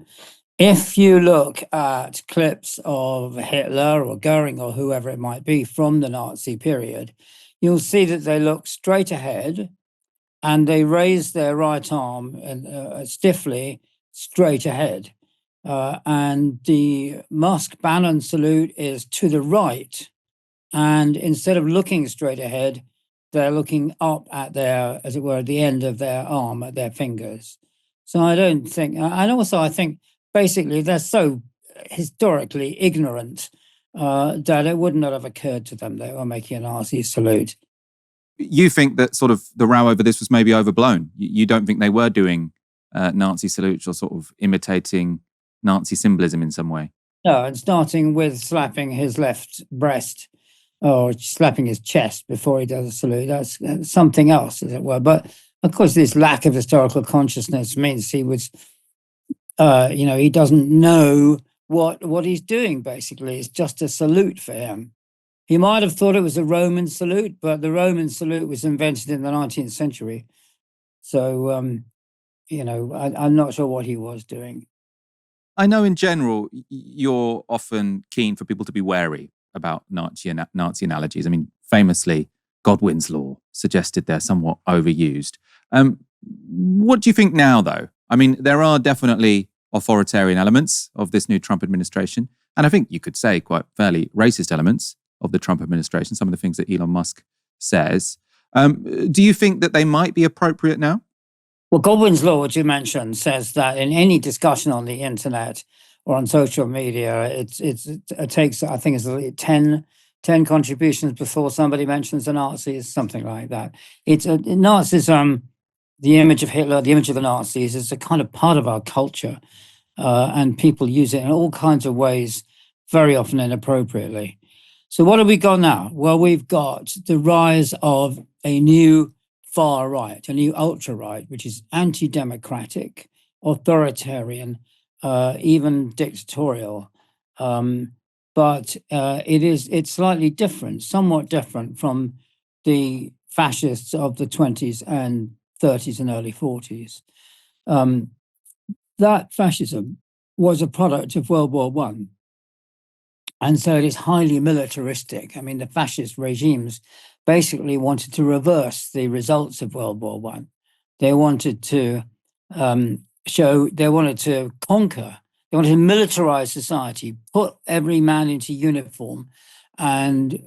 If you look at clips of Hitler or Goering or whoever it might be from the Nazi period, you'll see that they look straight ahead and they raise their right arm stiffly straight ahead. And the Musk Bannon salute is to the right. And instead of looking straight ahead, they're looking up at their, as it were, at the end of their arm, at their fingers. So I don't think, and also I think basically they're so historically ignorant that it would not have occurred to them they were making a Nazi salute. You think that sort of the row over this was maybe overblown? You don't think they were doing Nazi salutes or sort of imitating Nazi symbolism in some way? No, and starting with slapping his left breast or slapping his chest before he does a salute. That's something else, as it were. But of course, this lack of historical consciousness means he was, he doesn't know what he's doing, basically. It's just a salute for him. He might have thought it was a Roman salute, but the Roman salute was invented in the 19th century. So, I'm not sure what he was doing. I know in general, you're often keen for people to be wary about Nazi analogies. I mean, famously, Godwin's law suggested they're somewhat overused. What do you think now, though? I mean, there are definitely authoritarian elements of this new Trump administration. And I think you could say quite fairly racist elements of the Trump administration, some of the things that Elon Musk says. Do you think that they might be appropriate now? Well, Godwin's law, which you mentioned, says that in any discussion on the internet or on social media, it takes, I think it's 10 contributions before somebody mentions the Nazis, something like that. It's Nazism, the image of Hitler, the image of the Nazis is a kind of part of our culture, and people use it in all kinds of ways, very often inappropriately. So what have we got now? Well, we've got the rise of a new far right, a new ultra right, which is anti-democratic, authoritarian, even dictatorial. But it's slightly different, somewhat different from the fascists of the 20s and 30s and early 40s. That fascism was a product of World War I. And so it is highly militaristic. I mean, the fascist regimes basically wanted to reverse the results of World War I. They wanted to they wanted to conquer, they wanted to militarize society, put every man into uniform and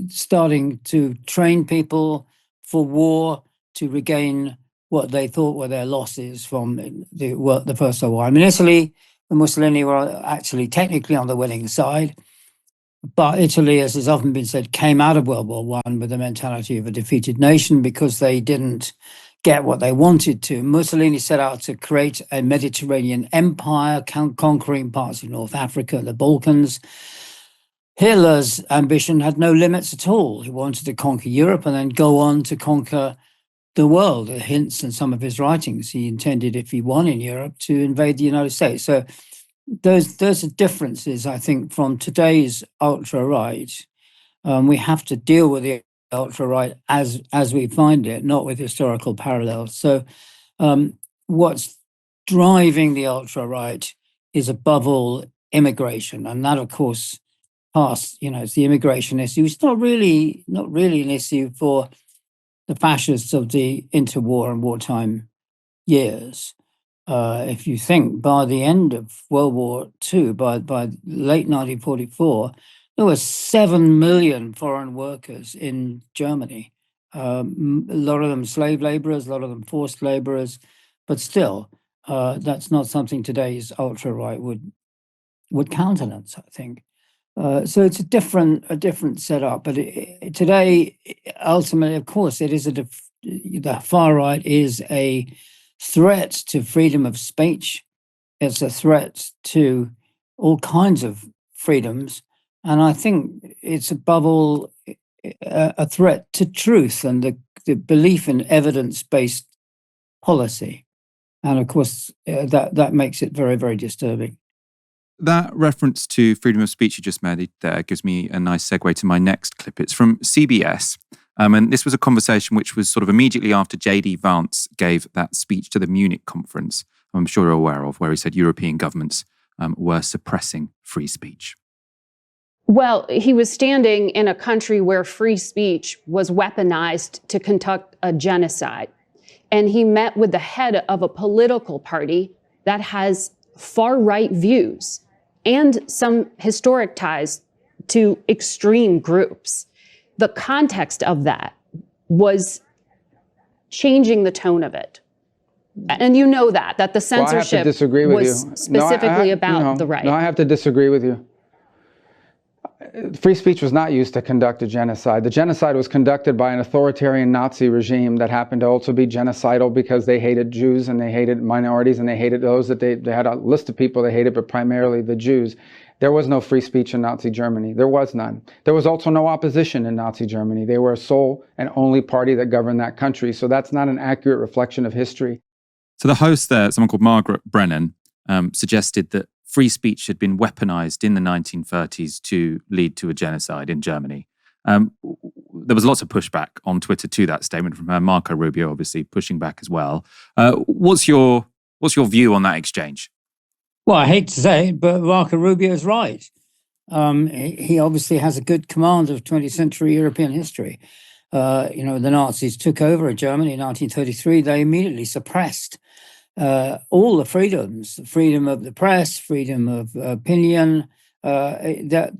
starting to train people for war to regain what they thought were their losses from the First World War. I mean, Italy and Mussolini were actually technically on the winning side, but Italy, as has often been said, came out of World War I with the mentality of a defeated nation because they didn't get what they wanted to. Mussolini set out to create a Mediterranean empire, conquering parts of North Africa, the Balkans. Hitler's ambition had no limits at all. He wanted to conquer Europe and then go on to conquer the world. Hints in some of his writings, he intended, if he won in Europe, to invade the United States. So those are differences, I think, from today's ultra-right. We have to deal with the ultra-right as we find it, not with historical parallels. So what's driving the ultra-right is, above all, immigration. And that, of course, it's the immigration issue. It's not really an issue for the fascists of the interwar and wartime years. If you think by the end of World War II, by late 1944, there were 7 million foreign workers in Germany. A lot of them slave laborers, a lot of them forced laborers, but still, that's not something today's ultra-right would countenance, I think. So it's a different setup. But today, ultimately, of course, it is the far right is a threat to freedom of speech. It's a threat to all kinds of freedoms. And I think it's above all a threat to truth and the belief in evidence-based policy. And of course, that makes it very, very disturbing. That reference to freedom of speech you just made there gives me a nice segue to my next clip. It's from CBS. And this was a conversation which was sort of immediately after J.D. Vance gave that speech to the Munich conference, I'm sure you're aware of, where he said European governments were suppressing free speech. Well, he was standing in a country where free speech was weaponized to conduct a genocide. And he met with the head of a political party that has far-right views and some historic ties to extreme groups. The context of that was changing the tone of it. And you know that the censorship was specifically about the right. No, I have to disagree with you. Free speech was not used to conduct a genocide. The genocide was conducted by an authoritarian Nazi regime that happened to also be genocidal because they hated Jews and they hated minorities and they hated those that they had a list of people they hated, but primarily the Jews. There was no free speech in Nazi Germany. There was none. There was also no opposition in Nazi Germany. They were a sole and only party that governed that country. So that's not an accurate reflection of history. So the host there, someone called Margaret Brennan, suggested that free speech had been weaponized in the 1930s to lead to a genocide in Germany. There was lots of pushback on Twitter to that statement from her. Marco Rubio, obviously, pushing back as well. What's your view on that exchange? Well, I hate to say it, but Marco Rubio is right. He obviously has a good command of 20th century European history. The Nazis took over Germany in 1933. They immediately suppressed all the freedoms, freedom of the press, freedom of opinion. Their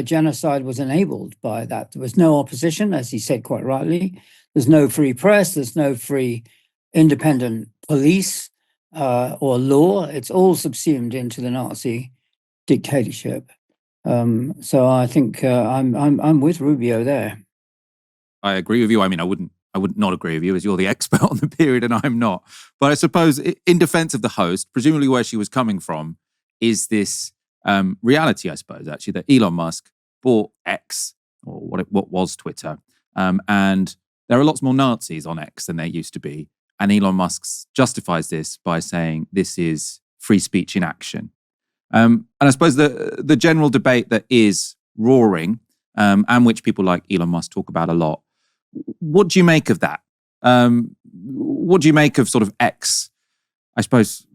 genocide was enabled by that. There was no opposition, as he said quite rightly. There's no free press. There's no free independent police or law. It's all subsumed into the Nazi dictatorship. So I think I'm with Rubio there. I agree with you. I mean, I would not agree with you, as you're the expert on the period and I'm not. But I suppose in defense of the host, presumably where she was coming from is this reality, I suppose, actually, that Elon Musk bought X, or what was Twitter. And there are lots more Nazis on X than there used to be. And Elon Musk justifies this by saying this is free speech in action. And I suppose the general debate that is roaring, and which people like Elon Musk talk about a lot, what do you make of that? What do you make of sort of X? I suppose,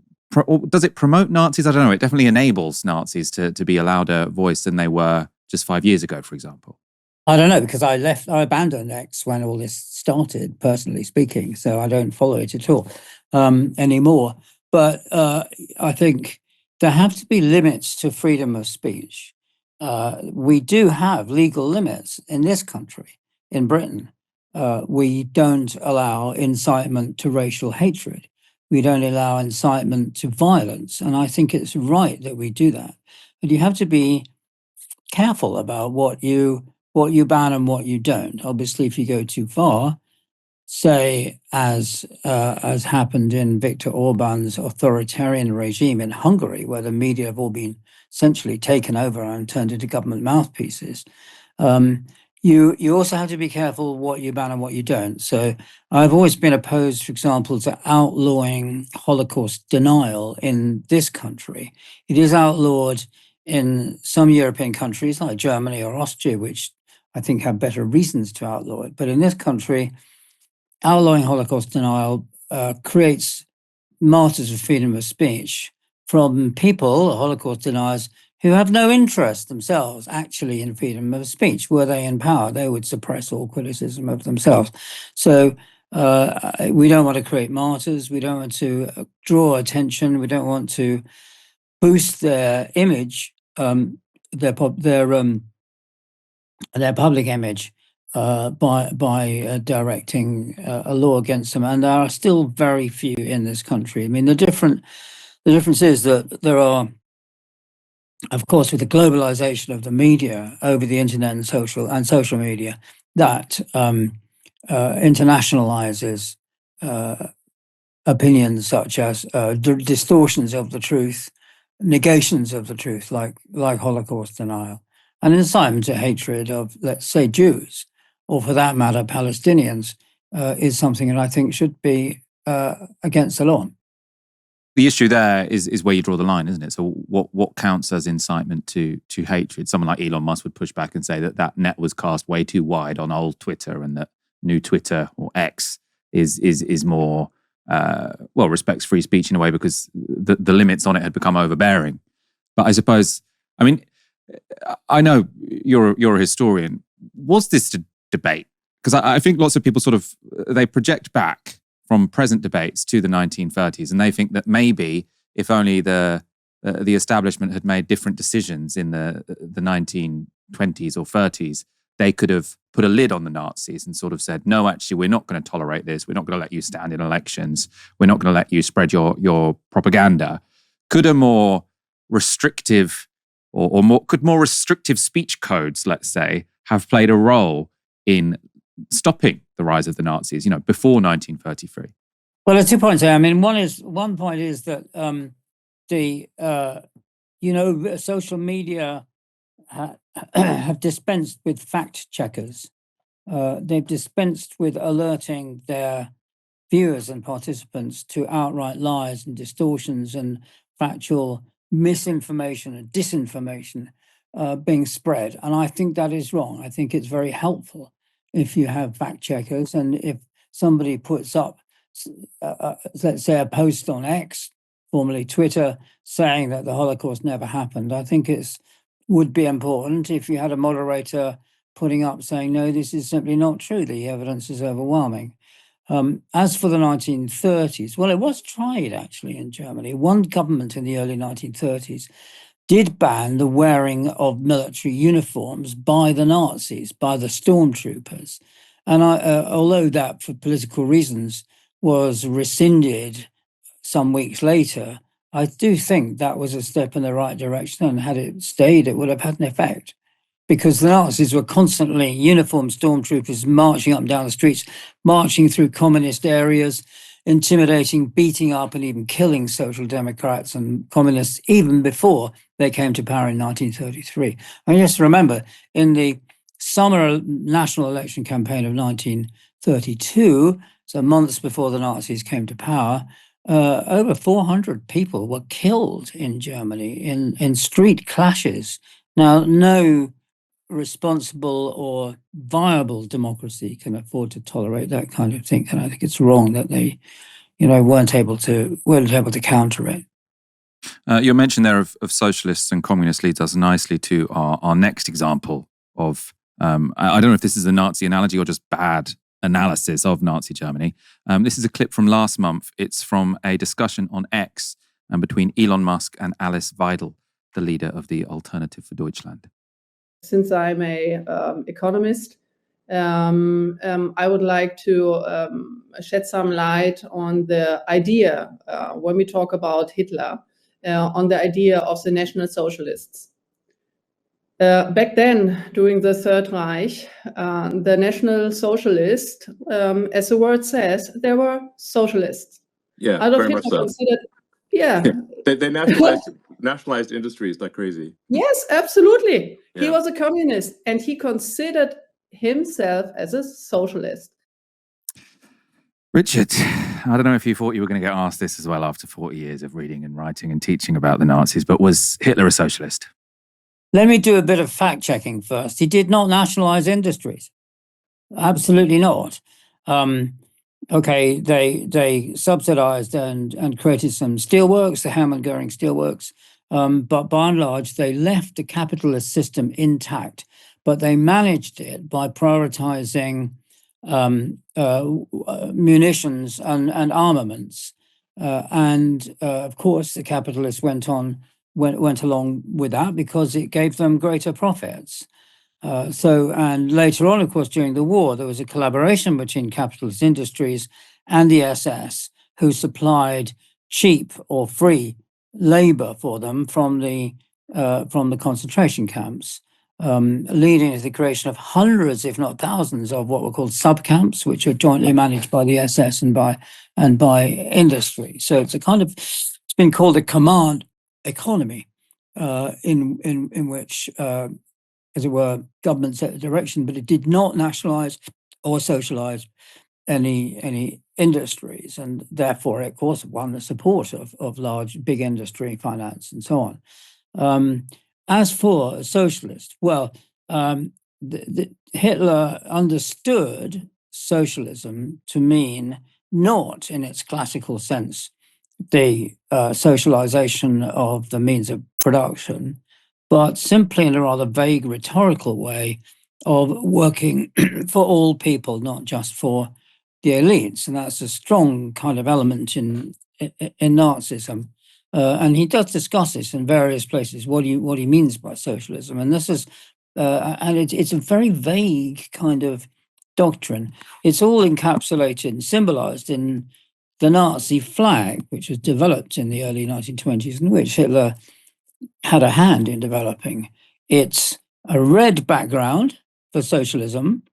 does it promote Nazis? I don't know. It definitely enables Nazis to be a louder voice than they were just 5 years ago, for example. I don't know, because I abandoned X when all this started, personally speaking, so I don't follow it at all anymore. But I think there have to be limits to freedom of speech. We do have legal limits in this country, in Britain. We don't allow incitement to racial hatred. We don't allow incitement to violence. And I think it's right that we do that. But you have to be careful about what you ban and what you don't. Obviously, if you go too far, say as happened in Viktor Orban's authoritarian regime in Hungary, where the media have all been essentially taken over and turned into government mouthpieces, you also have to be careful what you ban and what you don't. So I've always been opposed, for example, to outlawing Holocaust denial in this country. It is outlawed in some European countries like Germany or Austria, which I think have better reasons to outlaw it. But in this country, outlawing Holocaust denial creates martyrs of freedom of speech from people, Holocaust deniers, who have no interest themselves actually in freedom of speech. Were they in power, they would suppress all criticism of themselves. So we don't want to create martyrs. We don't want to draw attention. We don't want to boost their image, their public image by directing a law against them. And there are still very few in this country. I mean, the difference is that there are, of course, with the globalization of the media over the internet and social media, that internationalizes opinions such as distortions of the truth, negations of the truth, like Holocaust denial. an incitement to hatred of, let's say, Jews, or for that matter, Palestinians, is something that I think should be against the law. The issue there is where you draw the line, isn't it? So what counts as incitement to hatred? Someone like Elon Musk would push back and say that net was cast way too wide on old Twitter, and that new Twitter, or X, is more respects free speech in a way, because the limits on it had become overbearing. But I suppose, I mean, I know you're a historian. Was this debate? Because I think lots of people they project back from present debates to the 1930s, and they think that maybe if only the establishment had made different decisions in the 1920s or 30s, they could have put a lid on the Nazis and sort of said, no, actually, we're not going to tolerate this. We're not going to let you stand in elections. We're not going to let you spread your propaganda. Could a more restrictive could more restrictive speech codes, let's say, have played a role in stopping the rise of the Nazis, before 1933? Well, there's 2 points there. I mean, one point is that social media have dispensed with fact checkers. They've dispensed with alerting their viewers and participants to outright lies and distortions and factual misinformation and disinformation being spread. And I think that is wrong. I think it's very helpful if you have fact checkers, and if somebody puts up, let's say, a post on X, formerly Twitter, saying that the Holocaust never happened, I think it would be important if you had a moderator putting up saying, no, this is simply not true. The evidence is overwhelming. As for the 1930s, well, it was tried actually in Germany. One government in the early 1930s did ban the wearing of military uniforms by the Nazis, by the stormtroopers. And although that, for political reasons, was rescinded some weeks later, I do think that was a step in the right direction, and had it stayed, it would have had an effect. Because the Nazis were constantly uniformed stormtroopers marching up and down the streets, marching through communist areas, intimidating, beating up, and even killing social democrats and communists even before they came to power in 1933. And just remember, in the summer national election campaign of 1932, so months before the Nazis came to power, over 400 people were killed in Germany in street clashes. Now, no responsible or viable democracy can afford to tolerate that kind of thing, and I think it's wrong that they, weren't able to counter it. Your mention there of socialists and communists leads us nicely to our next example of, I don't know if this is a Nazi analogy or just bad analysis of Nazi Germany. This is a clip from last month. It's from a discussion on X between Elon Musk and Alice Weidel, the leader of the Alternative for Deutschland. Since I'm a economist, I would like to shed some light on the idea, when we talk about Hitler, on the idea of the National Socialists. Back then, during the Third Reich, the National Socialists, as the word says, they were socialists. Yeah, Adolf very much Hitler so. They nationalized industries like crazy. Yes, absolutely. Yeah. He was a communist, and he considered himself as a socialist. Richard, I don't know if you thought you were going to get asked this as well after 40 years of reading and writing and teaching about the Nazis, but was Hitler a socialist? Let me do a bit of fact checking first. He did not nationalize industries. Absolutely not. Okay, they subsidized and created some steelworks, the Hermann Goering steelworks, but by and large, they left the capitalist system intact, but they managed it by prioritizing munitions and armaments. Of course, the capitalists went along with that because it gave them greater profits. And later on, of course, during the war, there was a collaboration between capitalist industries and the SS, who supplied cheap or free labor for them from the concentration camps, leading to the creation of hundreds, if not thousands, of what were called subcamps, which are jointly managed by the SS and by industry. So it's been called a command economy, in which as it were, government set the direction, but it did not nationalize or socialize any industries, and therefore, of course, won the support of large, big industry, finance, and so on. As for socialists, well, Hitler understood socialism to mean not, in its classical sense, the socialization of the means of production, but simply in a rather vague rhetorical way of working for all people, not just for the elites. And that's a strong kind of element in Nazism. And he does discuss this in various places, what he means by socialism. And this is, and it's a very vague kind of doctrine. It's all encapsulated and symbolized in the Nazi flag, which was developed in the early 1920s, and which Hitler had a hand in developing. It's a red background for socialism,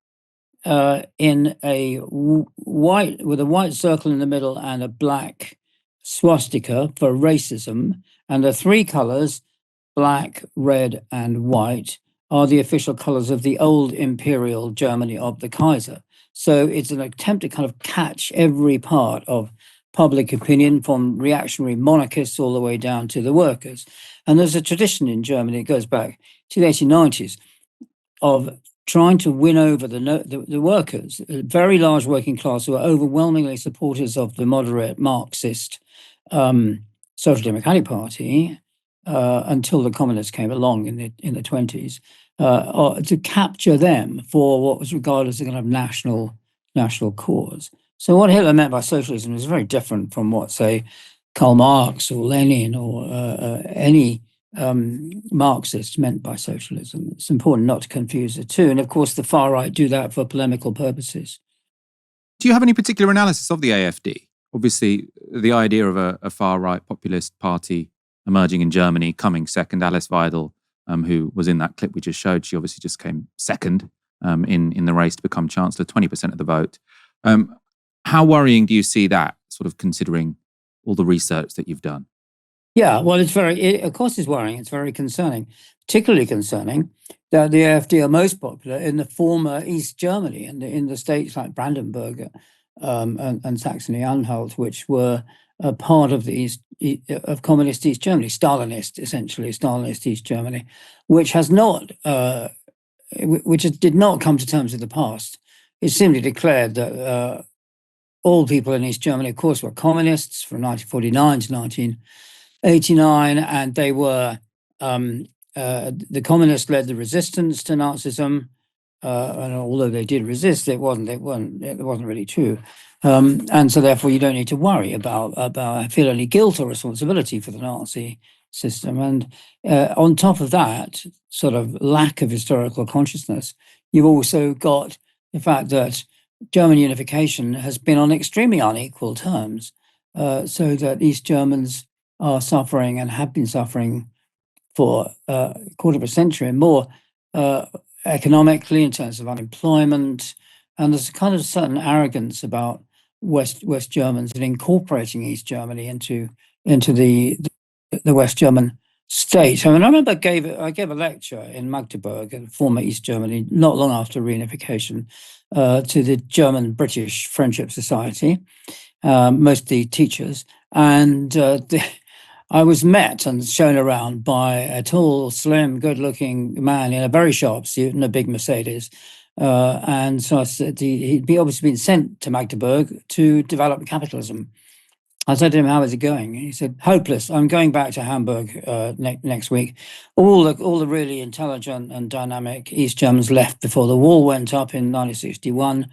in a white, with a white circle in the middle and a black swastika for racism. And the three colors, black, red, and white, are the official colors of the old imperial Germany of the Kaiser. So it's an attempt to kind of catch every part of public opinion, from reactionary monarchists all the way down to the workers. And there's a tradition in Germany, it goes back to the 1890s, of trying to win over the workers, a very large working class who are overwhelmingly supporters of the moderate Marxist Social Democratic Party, until the communists came along in the 20s, to capture them for what was regarded as a kind of national cause. So what Hitler meant by socialism is very different from what, say, Karl Marx or Lenin or any Marxists meant by socialism. It's important not to confuse the two. And of course, the far right do that for polemical purposes. Do you have any particular analysis of the AfD? Obviously, the idea of a far right populist party emerging in Germany, coming second. Alice Weidel, who was in that clip we just showed, she obviously just came second in the race to become chancellor, 20% of the vote. How worrying do you see that, sort of considering all the research that you've done? Yeah, well, of course it's worrying. It's very concerning, particularly concerning that the AfD are most popular in the former East Germany and in the states like Brandenburg and Saxony-Anhalt, which were a part of the of communist East Germany, Stalinist East Germany, which has not, did not come to terms with the past. It simply declared that all people in East Germany, of course, were communists from 1949 to 1989, and they were the communists led the resistance to Nazism, and although they did resist, it wasn't really true, and so therefore you don't need to worry about feel any guilt or responsibility for the Nazi system. And on top of that sort of lack of historical consciousness, you've also got the fact that German unification has been on extremely unequal terms, so that East Germans are suffering and have been suffering for a quarter of a century and more, economically, in terms of unemployment. And there's a kind of certain arrogance about West Germans in incorporating East Germany into the West German state. I mean, I remember I gave a lecture in Magdeburg, in former East Germany, not long after reunification, to the German-British Friendship Society, mostly teachers. And I was met and shown around by a tall, slim, good-looking man in a very sharp suit and a big Mercedes. And so I said he'd obviously been sent to Magdeburg to develop capitalism. I said to him, "How is it going?" He said, "Hopeless. I'm going back to Hamburg next week. All the really intelligent and dynamic East Germans left before the wall went up in 1961,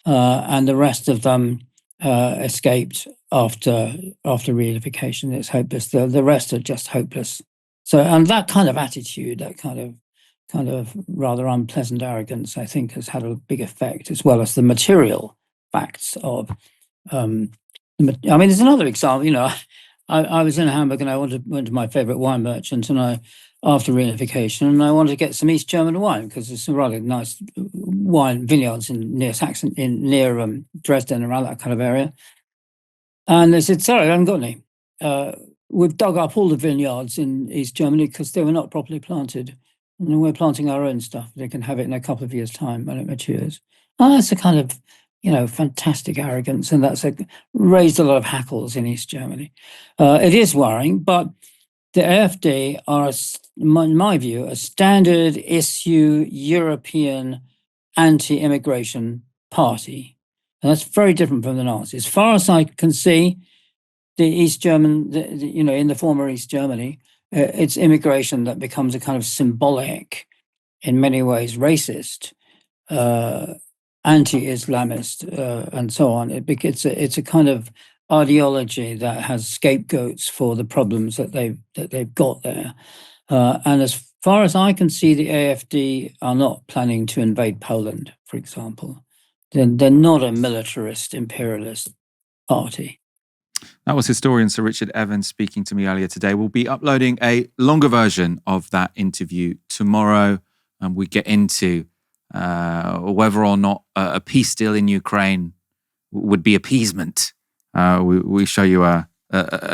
and the rest of them escaped after reunification. It's hopeless. The rest are just hopeless." So, and that kind of attitude, that kind of rather unpleasant arrogance, I think, has had a big effect, as well as the material facts of. I mean, there's another example. I was in Hamburg and I went to my favorite wine merchant, and after reunification, and I wanted to get some East German wine because there's some rather nice wine vineyards near Dresden, around that kind of area. And they said, "Sorry, I haven't got any. We've dug up all the vineyards in East Germany because they were not properly planted." And we're planting our own stuff. They can have it in a couple of years' time when it matures. Oh, that's a kind of, fantastic arrogance, and that's raised a lot of hackles in East Germany. It is worrying, but the AfD are, in my view, a standard issue European anti-immigration party. And that's very different from the Nazis. As far as I can see, the East German, in the former East Germany, it's immigration that becomes a kind of symbolic, in many ways, racist, anti-Islamist, and so on. It's a kind of ideology that has scapegoats for the problems that they've got there. And as far as I can see, the AfD are not planning to invade Poland, for example. They're not a militarist, imperialist party. That was historian Sir Richard Evans speaking to me earlier today. We'll be uploading a longer version of that interview tomorrow, and we get into whether or not a peace deal in Ukraine would be appeasement. We show you a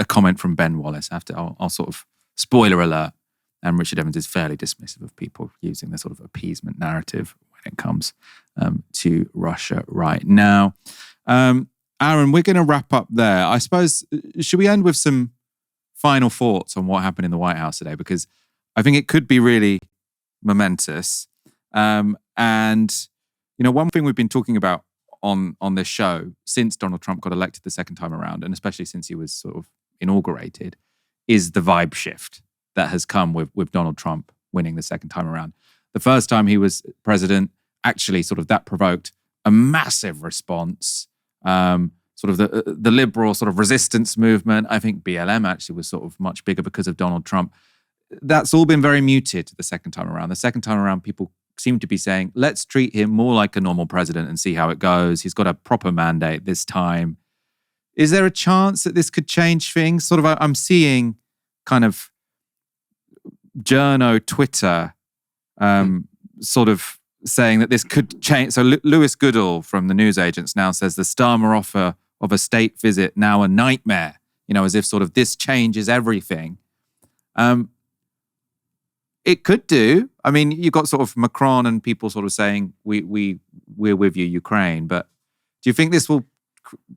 comment from Ben Wallace after. I'll sort of spoiler alert. And Richard Evans is fairly dismissive of people using the sort of appeasement narrative when it comes to Russia right now. Aaron, we're going to wrap up there. I suppose, should we end with some final thoughts on what happened in the White House today? Because I think it could be really momentous. And, one thing we've been talking about on this show since Donald Trump got elected the second time around, and especially since he was sort of inaugurated, is the vibe shift that has come with Donald Trump winning the second time around. The first time he was president, actually sort of that provoked a massive response. Sort of the liberal sort of resistance movement. I think BLM actually was sort of much bigger because of Donald Trump. That's all been very muted the second time around. The second time around, people seem to be saying, let's treat him more like a normal president and see how it goes. He's got a proper mandate this time. Is there a chance that this could change things? Sort of, I'm seeing kind of journo Twitter sort of saying that this could change. So Lewis Goodall from the news agents now says the Starmer offer of a state visit now a nightmare, as if sort of this changes everything. It could do. I mean, you've got sort of Macron and people sort of saying, we're with you, Ukraine. But do you think this will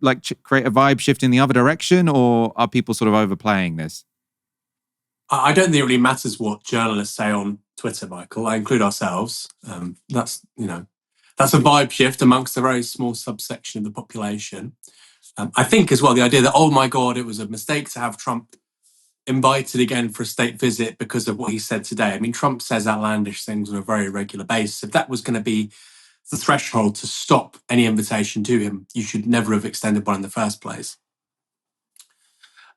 create a vibe shift in the other direction, or are people sort of overplaying this? I don't think it really matters what journalists say on Twitter, Michael. I include ourselves. That's a vibe shift amongst a very small subsection of the population. I think as well the idea that, oh my God, it was a mistake to have Trump invited again for a state visit because of what he said today. I mean, Trump says outlandish things on a very regular basis. If that was going to be the threshold to stop any invitation to him, you should never have extended one in the first place.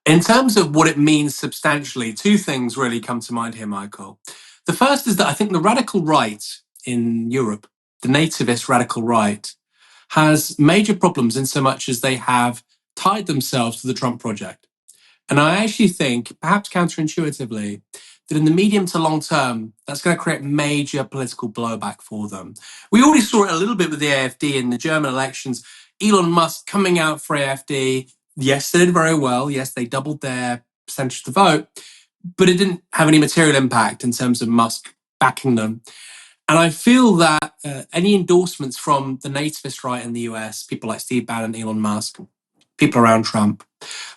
In terms of what it means substantially, two things really come to mind here, Michael. The first is that I think the radical right in Europe, the nativist radical right, has major problems in so much as they have tied themselves to the Trump project. And I actually think, perhaps counterintuitively, that in the medium to long term, that's going to create major political blowback for them. We already saw it a little bit with the AfD in the German elections. Elon Musk coming out for AfD. Yes, they did very well. Yes, they doubled their percentage of the vote, but it didn't have any material impact in terms of Musk backing them. And I feel that any endorsements from the nativist right in the US, people like Steve Bannon, Elon Musk, people around Trump,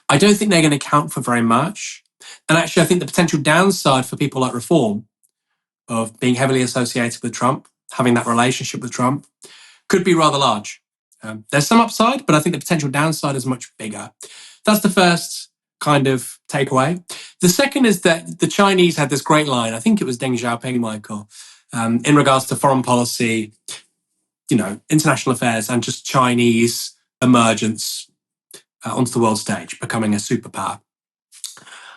I don't think they're going to count for very much. And actually, I think the potential downside for people like Reform, of being heavily associated with Trump, having that relationship with Trump, could be rather large. There's some upside, but I think the potential downside is much bigger. That's the first kind of takeaway. The second is that the Chinese had this great line, I think it was Deng Xiaoping, Michael, in regards to foreign policy, international affairs and just Chinese emergence onto the world stage, becoming a superpower.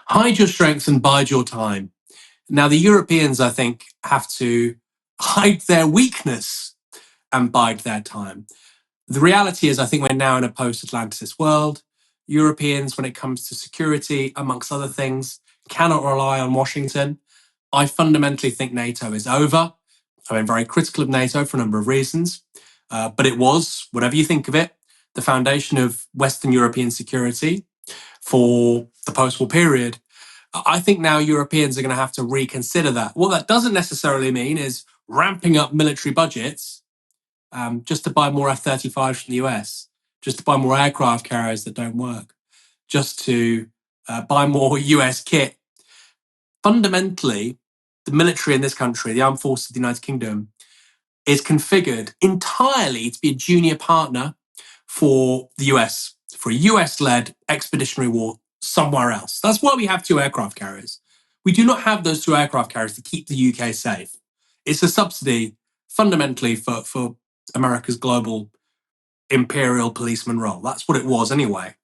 Hide your strength and bide your time. Now, the Europeans, I think, have to hide their weakness and bide their time. The reality is, I think we're now in a post-Atlanticist world. Europeans, when it comes to security, amongst other things, cannot rely on Washington. I fundamentally think NATO is over. I've been very critical of NATO for a number of reasons, but it was, whatever you think of it, the foundation of Western European security for the post-war period. I think now Europeans are going to have to reconsider that. What that doesn't necessarily mean is ramping up military budgets just to buy more F-35s from the US, just to buy more aircraft carriers that don't work, just to buy more US kit. Fundamentally, the military in this country, the armed forces of the United Kingdom, is configured entirely to be a junior partner for the US, for a US-led expeditionary war somewhere else. That's why we have 2 aircraft carriers. We do not have those 2 aircraft carriers to keep the UK safe. It's a subsidy fundamentally for America's global imperial policeman role. That's what it was anyway.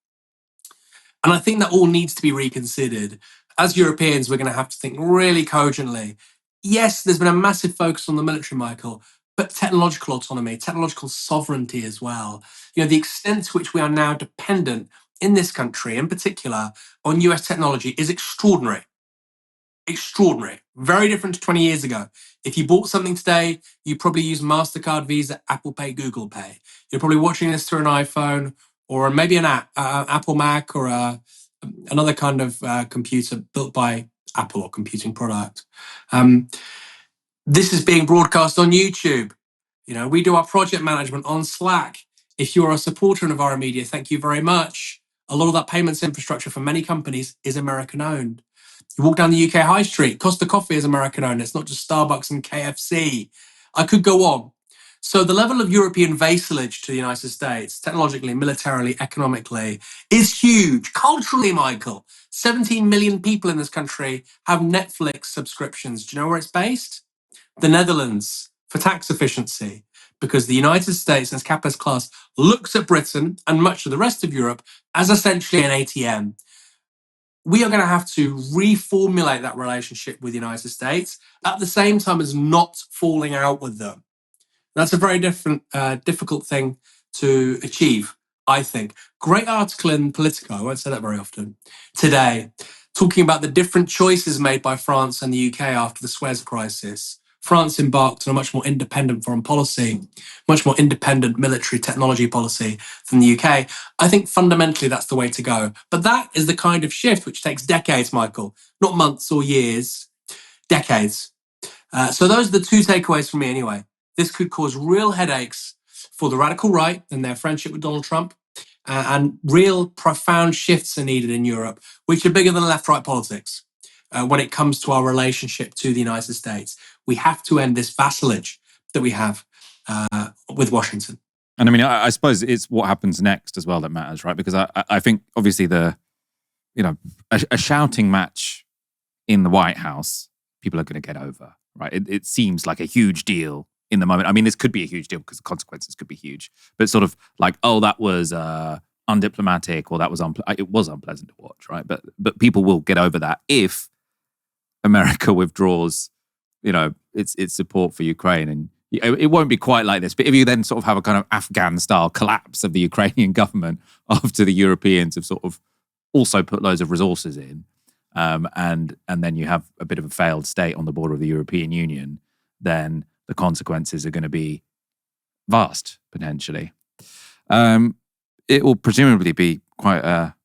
And I think that all needs to be reconsidered. As Europeans, we're going to have to think really cogently. Yes, there's been a massive focus on the military, Michael, but technological autonomy, technological sovereignty as well. The extent to which we are now dependent in this country, in particular, on US technology is extraordinary. Extraordinary. Very different to 20 years ago. If you bought something today, you probably use MasterCard, Visa, Apple Pay, Google Pay. You're probably watching this through an iPhone or maybe an Apple Mac or another kind of computer built by Apple or computing product. This is being broadcast on YouTube. We do our project management on Slack. If you're a supporter of Novara Media, thank you very much. A lot of that payments infrastructure for many companies is American owned. You walk down the UK high street, Costa Coffee is American owned. It's not just Starbucks and KFC. I could go on. So the level of European vassalage to the United States, technologically, militarily, economically, is huge. Culturally, Michael, 17 million people in this country have Netflix subscriptions. Do you know where it's based? The Netherlands, for tax efficiency, because the United States and its capitalist class looks at Britain and much of the rest of Europe as essentially an ATM. We are going to have to reformulate that relationship with the United States at the same time as not falling out with them. That's a very difficult thing to achieve, I think. Great article in Politico, I won't say that very often, today, talking about the different choices made by France and the UK after the Suez crisis. France embarked on a much more independent foreign policy, much more independent military technology policy than the UK. I think fundamentally that's the way to go. But that is the kind of shift which takes decades, Michael, not months or years, decades. So those are the 2 takeaways from me anyway. This could cause real headaches for the radical right and their friendship with Donald Trump, and real profound shifts are needed in Europe, which are bigger than left-right politics. When it comes to our relationship to the United States, we have to end this vassalage that we have with Washington. And I mean, I suppose it's what happens next as well that matters, right? Because I think obviously a shouting match in the White House, people are going to get over, right? It seems like a huge deal in the moment. I mean, this could be a huge deal because the consequences could be huge, but sort of like, oh, that was undiplomatic, or that was it was unpleasant to watch, right? But people will get over that if America withdraws, its support for Ukraine, and it won't be quite like this. But if you then sort of have a kind of Afghan-style collapse of the Ukrainian government after the Europeans have sort of also put loads of resources in, and then you have a bit of a failed state on the border of the European Union, then the consequences are going to be vast, potentially. It will presumably be quite a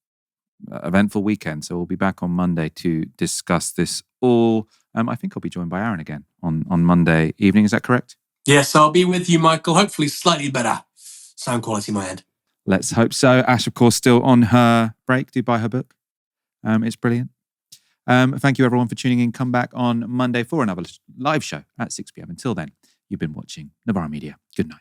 eventful weekend, so we'll be back on Monday to discuss this all. I think I'll be joined by Aaron again on Monday evening. Is that correct? Yes, I'll be with you, Michael. Hopefully slightly better sound quality in my end. Let's hope so. Ash, of course, still on her break. Do buy her book. It's brilliant. Thank you, everyone, for tuning in. Come back on Monday for another live show at 6 p.m. Until then, you've been watching Novara Media. Good night.